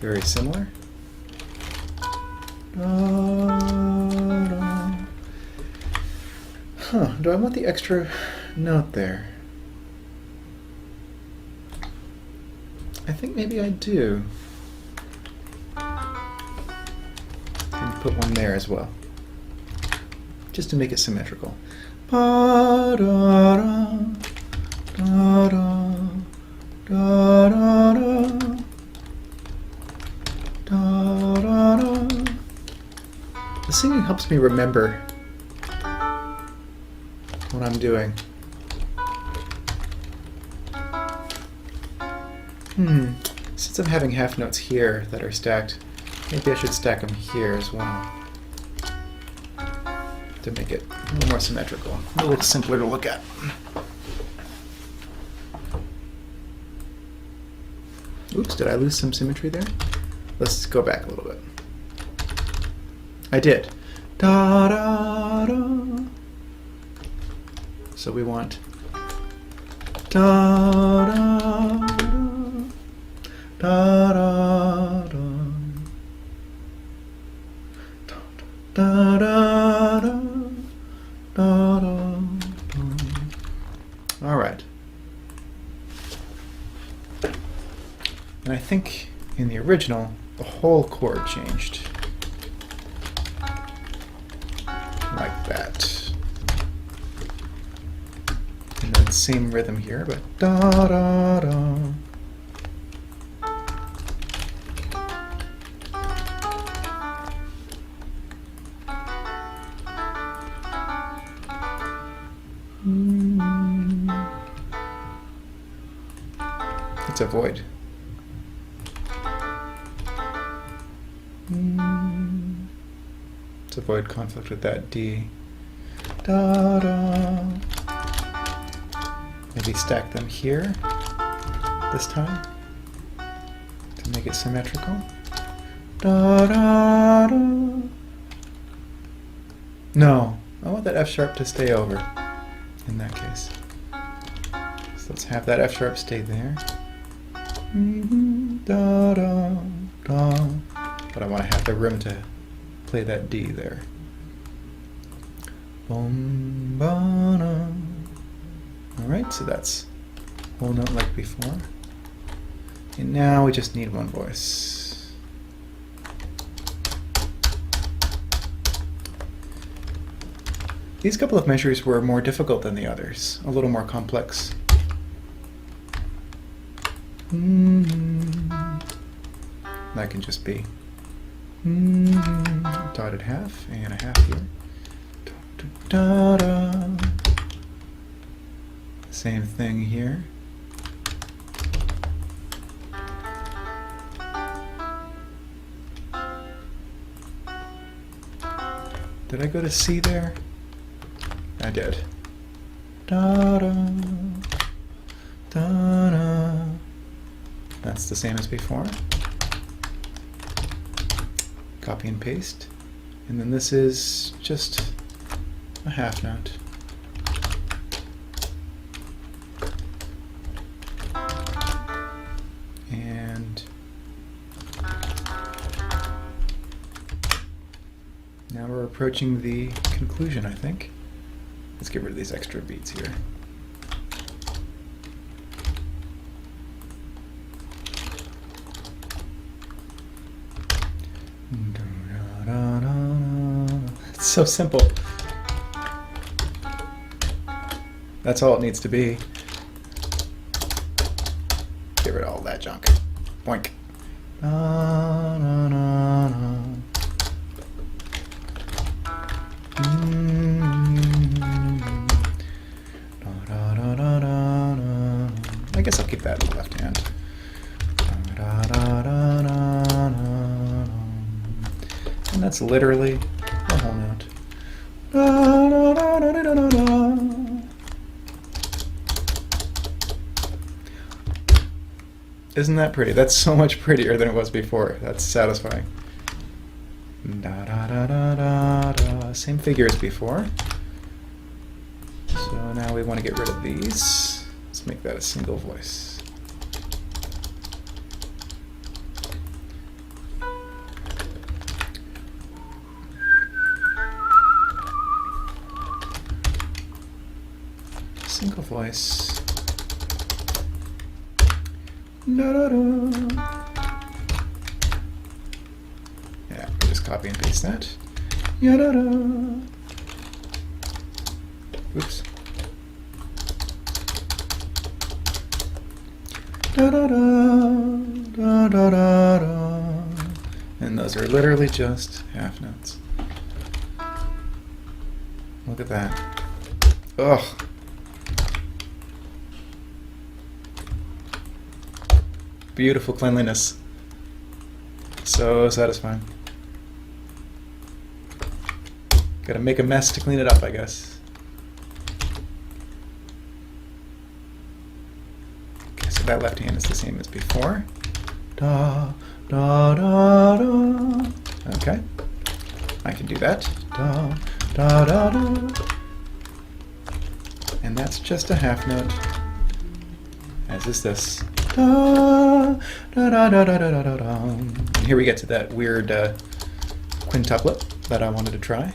Very similar. Huh, do I want the extra note there? I think maybe I do. And put one there as well, just to make it symmetrical. Ba, da, da, da, da, da, da, da, da, da, da. The singing helps me remember what I'm doing. Since I'm having half notes here that are stacked, maybe I should stack them here as well to make it a little more symmetrical, a little simpler to look at. Oops, did I lose some symmetry there? Let's go back a little bit. I did. Da, da, da. So we want da, da, da, da, da, da, da, da, da, da, da. All right. And I think in the original, the whole chord changed. Like that. And then same rhythm here, but da da da. Let's avoid. Let's avoid conflict with that D. Da da. Maybe stack them here this time to make it symmetrical. Da, da, da. No, I want that F sharp to stay over in that case. So let's have that F sharp stay there. Da, da, da. But I want to have the room to play that D there. Boom, ba, da. Alright, so that's whole note like before. And now we just need one voice. These couple of measures were more difficult than the others, a little more complex. That can just be dotted half and a half here. Da, da, da. Same thing here. Did I go to C there? I did. Da, da, da, da. That's the same as before. Copy and paste. And then this is just a half note. And now we're approaching the conclusion, I think. Let's get rid of these extra beats here. It's so simple. That's all it needs to be. Get rid of all that junk. Boink. Da, da, da, da. Da, da, da, da, da. I guess I'll keep that in the left hand. Da, da, da, da, da. And that's literally the whole note. Da, da, da, da, da, da, da. Isn't that pretty? That's so much prettier than it was before. That's satisfying. Da, da, da, da, da, da. Same figure as before. So now we want to get rid of these. Let's make that a single voice. Single voice. Da, da, da. Yeah, we just copy and paste that. Ya, da, da. Oops. Da, da, da, da, da, da, da. And those are literally just half notes. Look at that. Ugh. Beautiful cleanliness. So satisfying. Gotta make a mess to clean it up, I guess. Okay, so that left hand is the same as before. Da, da, da, da. Okay. I can do that. Da, da, da, da. And that's just a half note, as is this. Da, da, da, da, da, da, da, da. And here we get to that weird quintuplet that I wanted to try.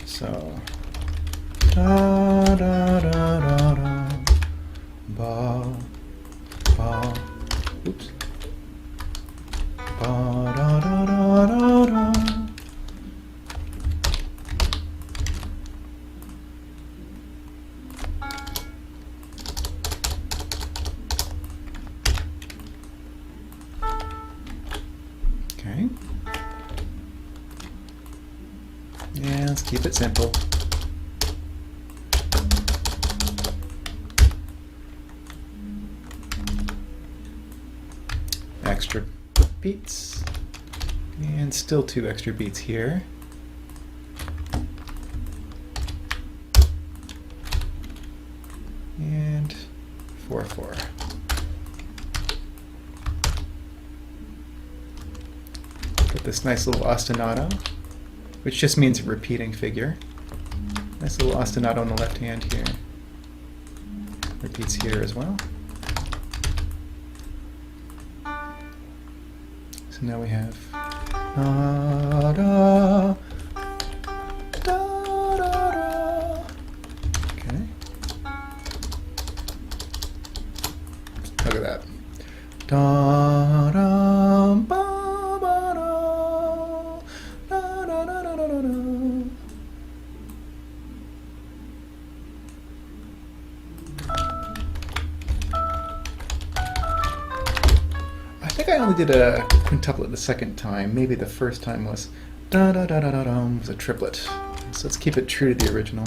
So, da, da, da, da, da, ba, ba, oops, ba, da, da, da, da, da. Okay. Yeah, let's keep it simple. Extra beats. And still 2 extra beats here. And 4/4. Get this nice little ostinato, which just means a repeating figure. Nice little ostinato on the left hand here. Repeats here as well. So now we have da, da, da, da, da. Okay. Look at that. Da, da, ba, ba, da, da, da, da, da, da, da. I think I only did a quintuplet the second time. Maybe the first time was da da da da da da was a triplet. So let's keep it true to the original.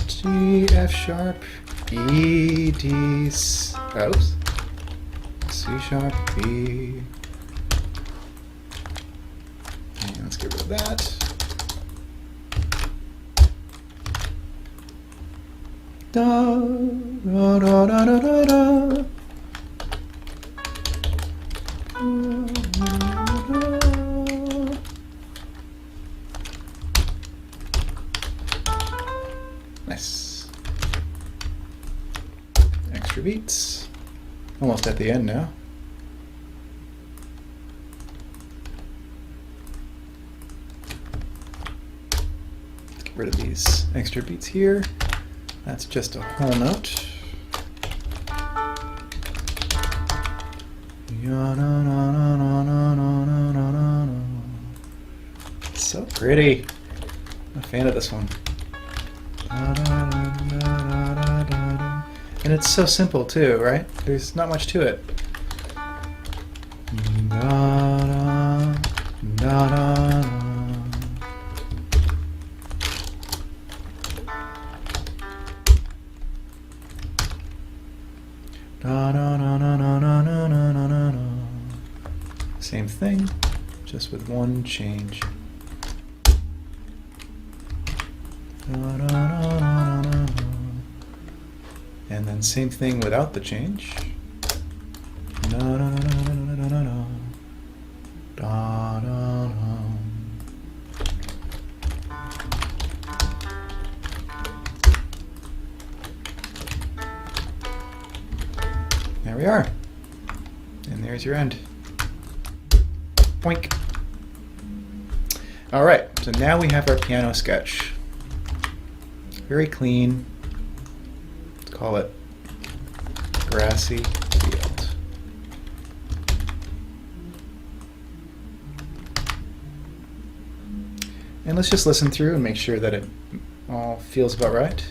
G, F sharp, E, D, oops, C sharp, B. And let's get rid of that. Da da da da da da da. Nice. Extra beats. Almost at the end now. Let's get rid of these extra beats here. That's just a whole note. So pretty. I'm a fan of this one. And it's so simple too, right? There's not much to it. Same thing, just with one change. And then same thing without the change. There we are. And there's your end. Boink. All right, so now we have our piano sketch. Very clean. Let's call it Grassy Field. And let's just listen through and make sure that it all feels about right.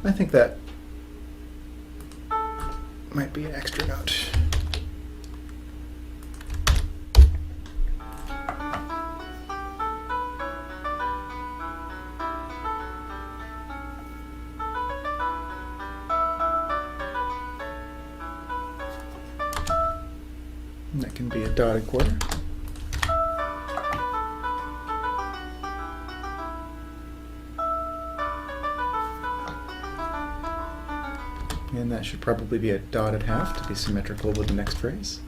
I think that might be an extra note. And that can be a dotted quarter. And that should probably be a dotted half to be symmetrical with the next phrase.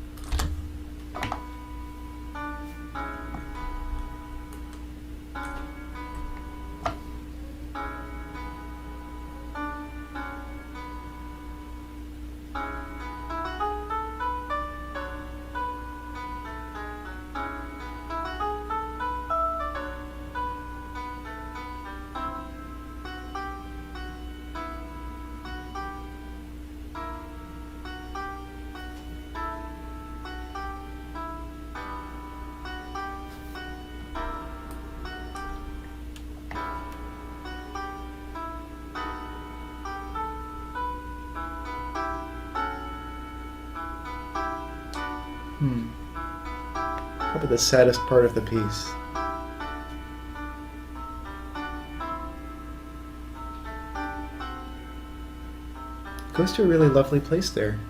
Probably the saddest part of the piece. Goes to a really lovely place there.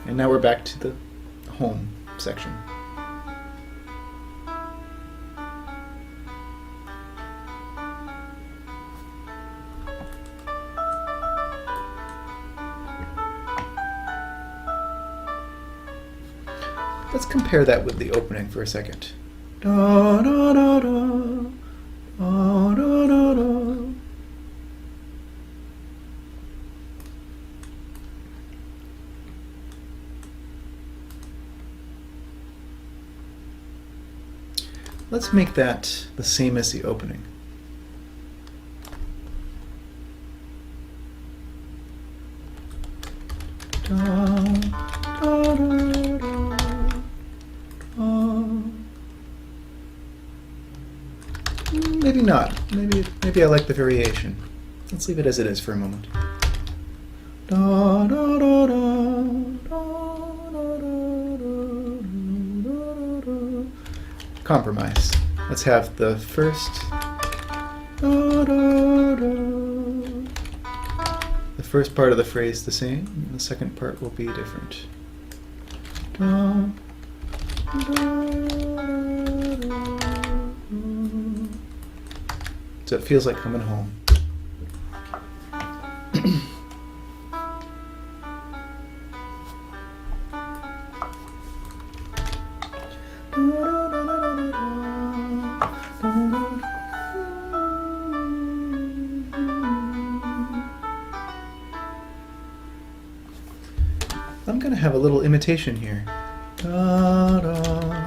And now we're back to the home section. Let's compare that with the opening for a second. Da, da, da, da, da, da, da, da. Let's make that the same as the opening. Da, da, da, da. Maybe not. Maybe I like the variation. Let's leave it as it is for a moment. Da, da, da, da, da, da, da, da, da. Compromise. Let's have the first da, da, da. The first part of the phrase the same, and the second part will be different. Da, so it feels like coming home. I'm going to have a little imitation here. Da, da.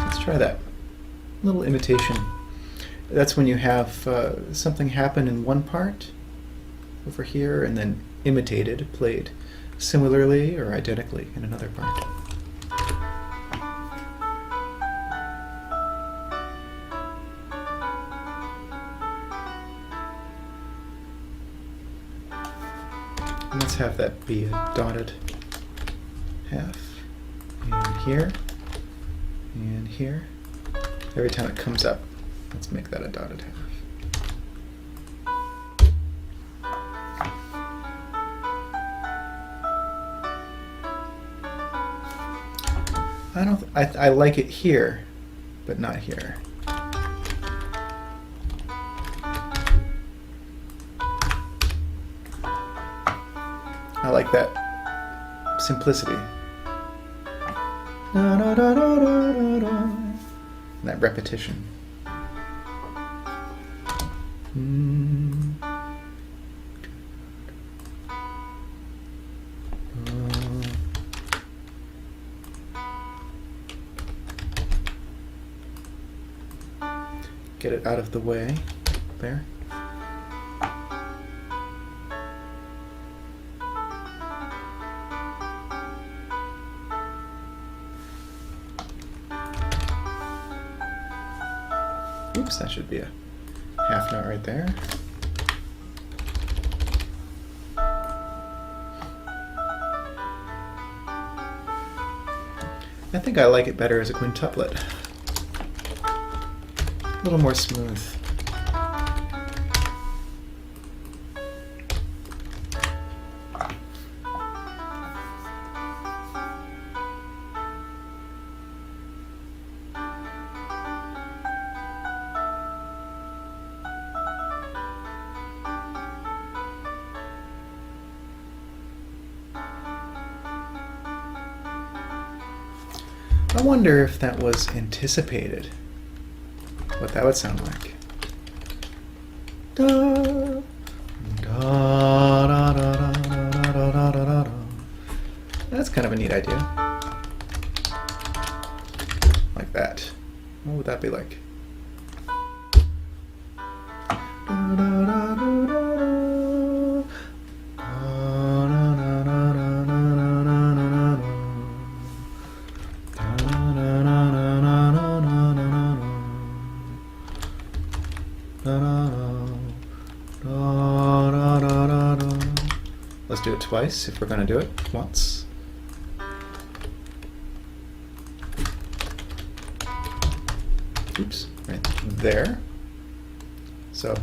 Let's try that. Little imitation. That's when you have something happen in one part over here and then imitated, played similarly or identically in another part. And let's have that be a dotted half. And here. And here. Every time it comes up, let's make that a dotted half. I like it here, but not here. I like that simplicity. Da, da, da, da, da, da. And that repetition. get it out of the way there. Oops, that should be a half note right there. I think I like it better as a quintuplet. A little more smooth. I wonder if that was anticipated, what that would sound like. Da, da, da, da, da, da, da, da, da. That's kind of a neat idea. Like that. What would that be like? Da, da, da, da, da, da. Let's do it twice if we're going to do it once. Oops, right there. So.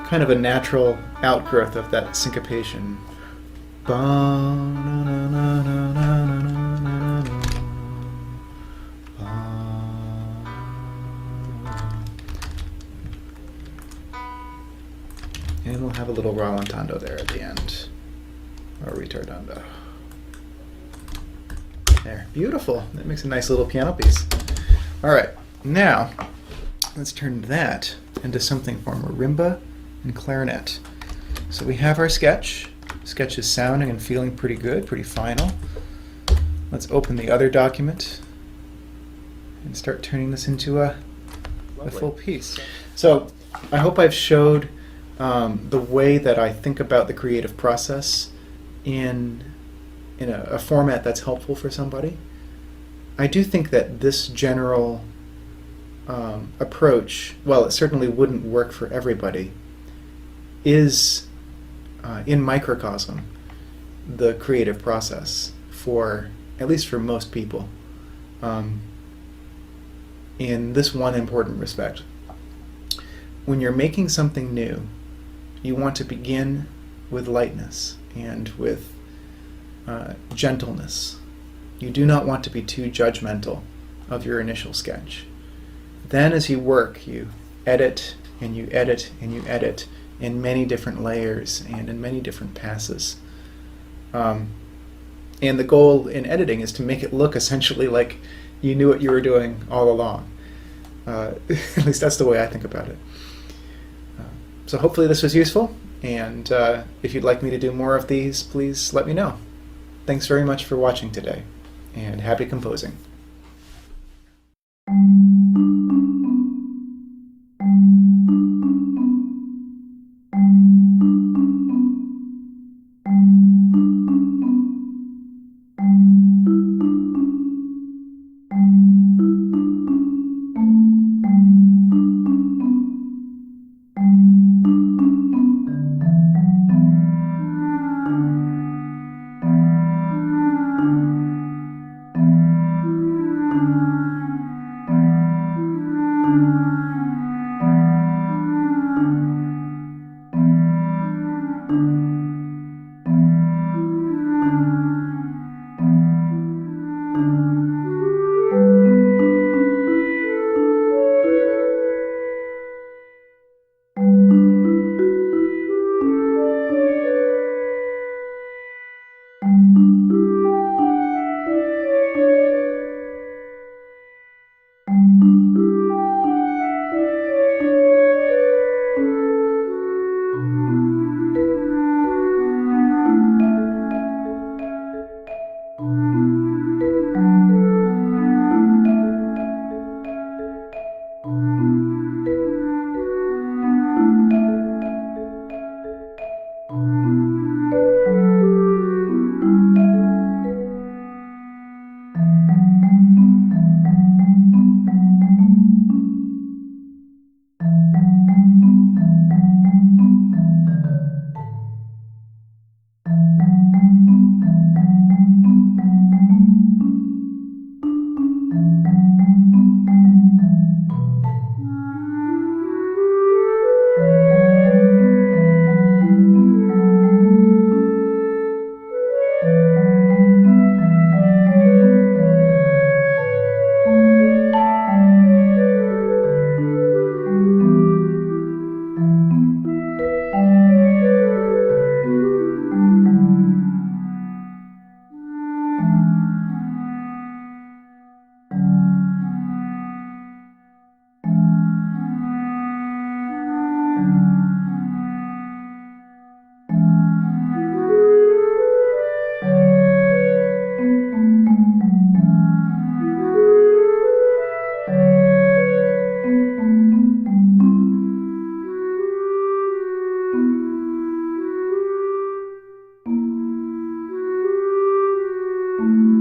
Kind of a natural outgrowth of that syncopation. And we'll have a little rallentando there at the end, or ritardando. There, beautiful. That makes a nice little piano piece. All right, now let's turn that into something for marimba and clarinet. So we have our sketch. Sketch is sounding and feeling pretty good, pretty final. Let's open the other document and start turning this into a full piece. So I hope I've showed the way that I think about the creative process in a format that's helpful for somebody. I do think that this general approach, while it certainly wouldn't work for everybody, is in microcosm the creative process for, at least for most people, in this one important respect. When you're making something new, you want to begin with lightness and with gentleness. You do not want to be too judgmental of your initial sketch. Then as you work, you edit and you edit and you edit in many different layers and in many different passes. And the goal in editing is to make it look essentially like you knew what you were doing all along. At least that's the way I think about it. So hopefully this was useful, and if you'd like me to do more of these, please let me know. Thanks very much for watching today, and happy composing. you.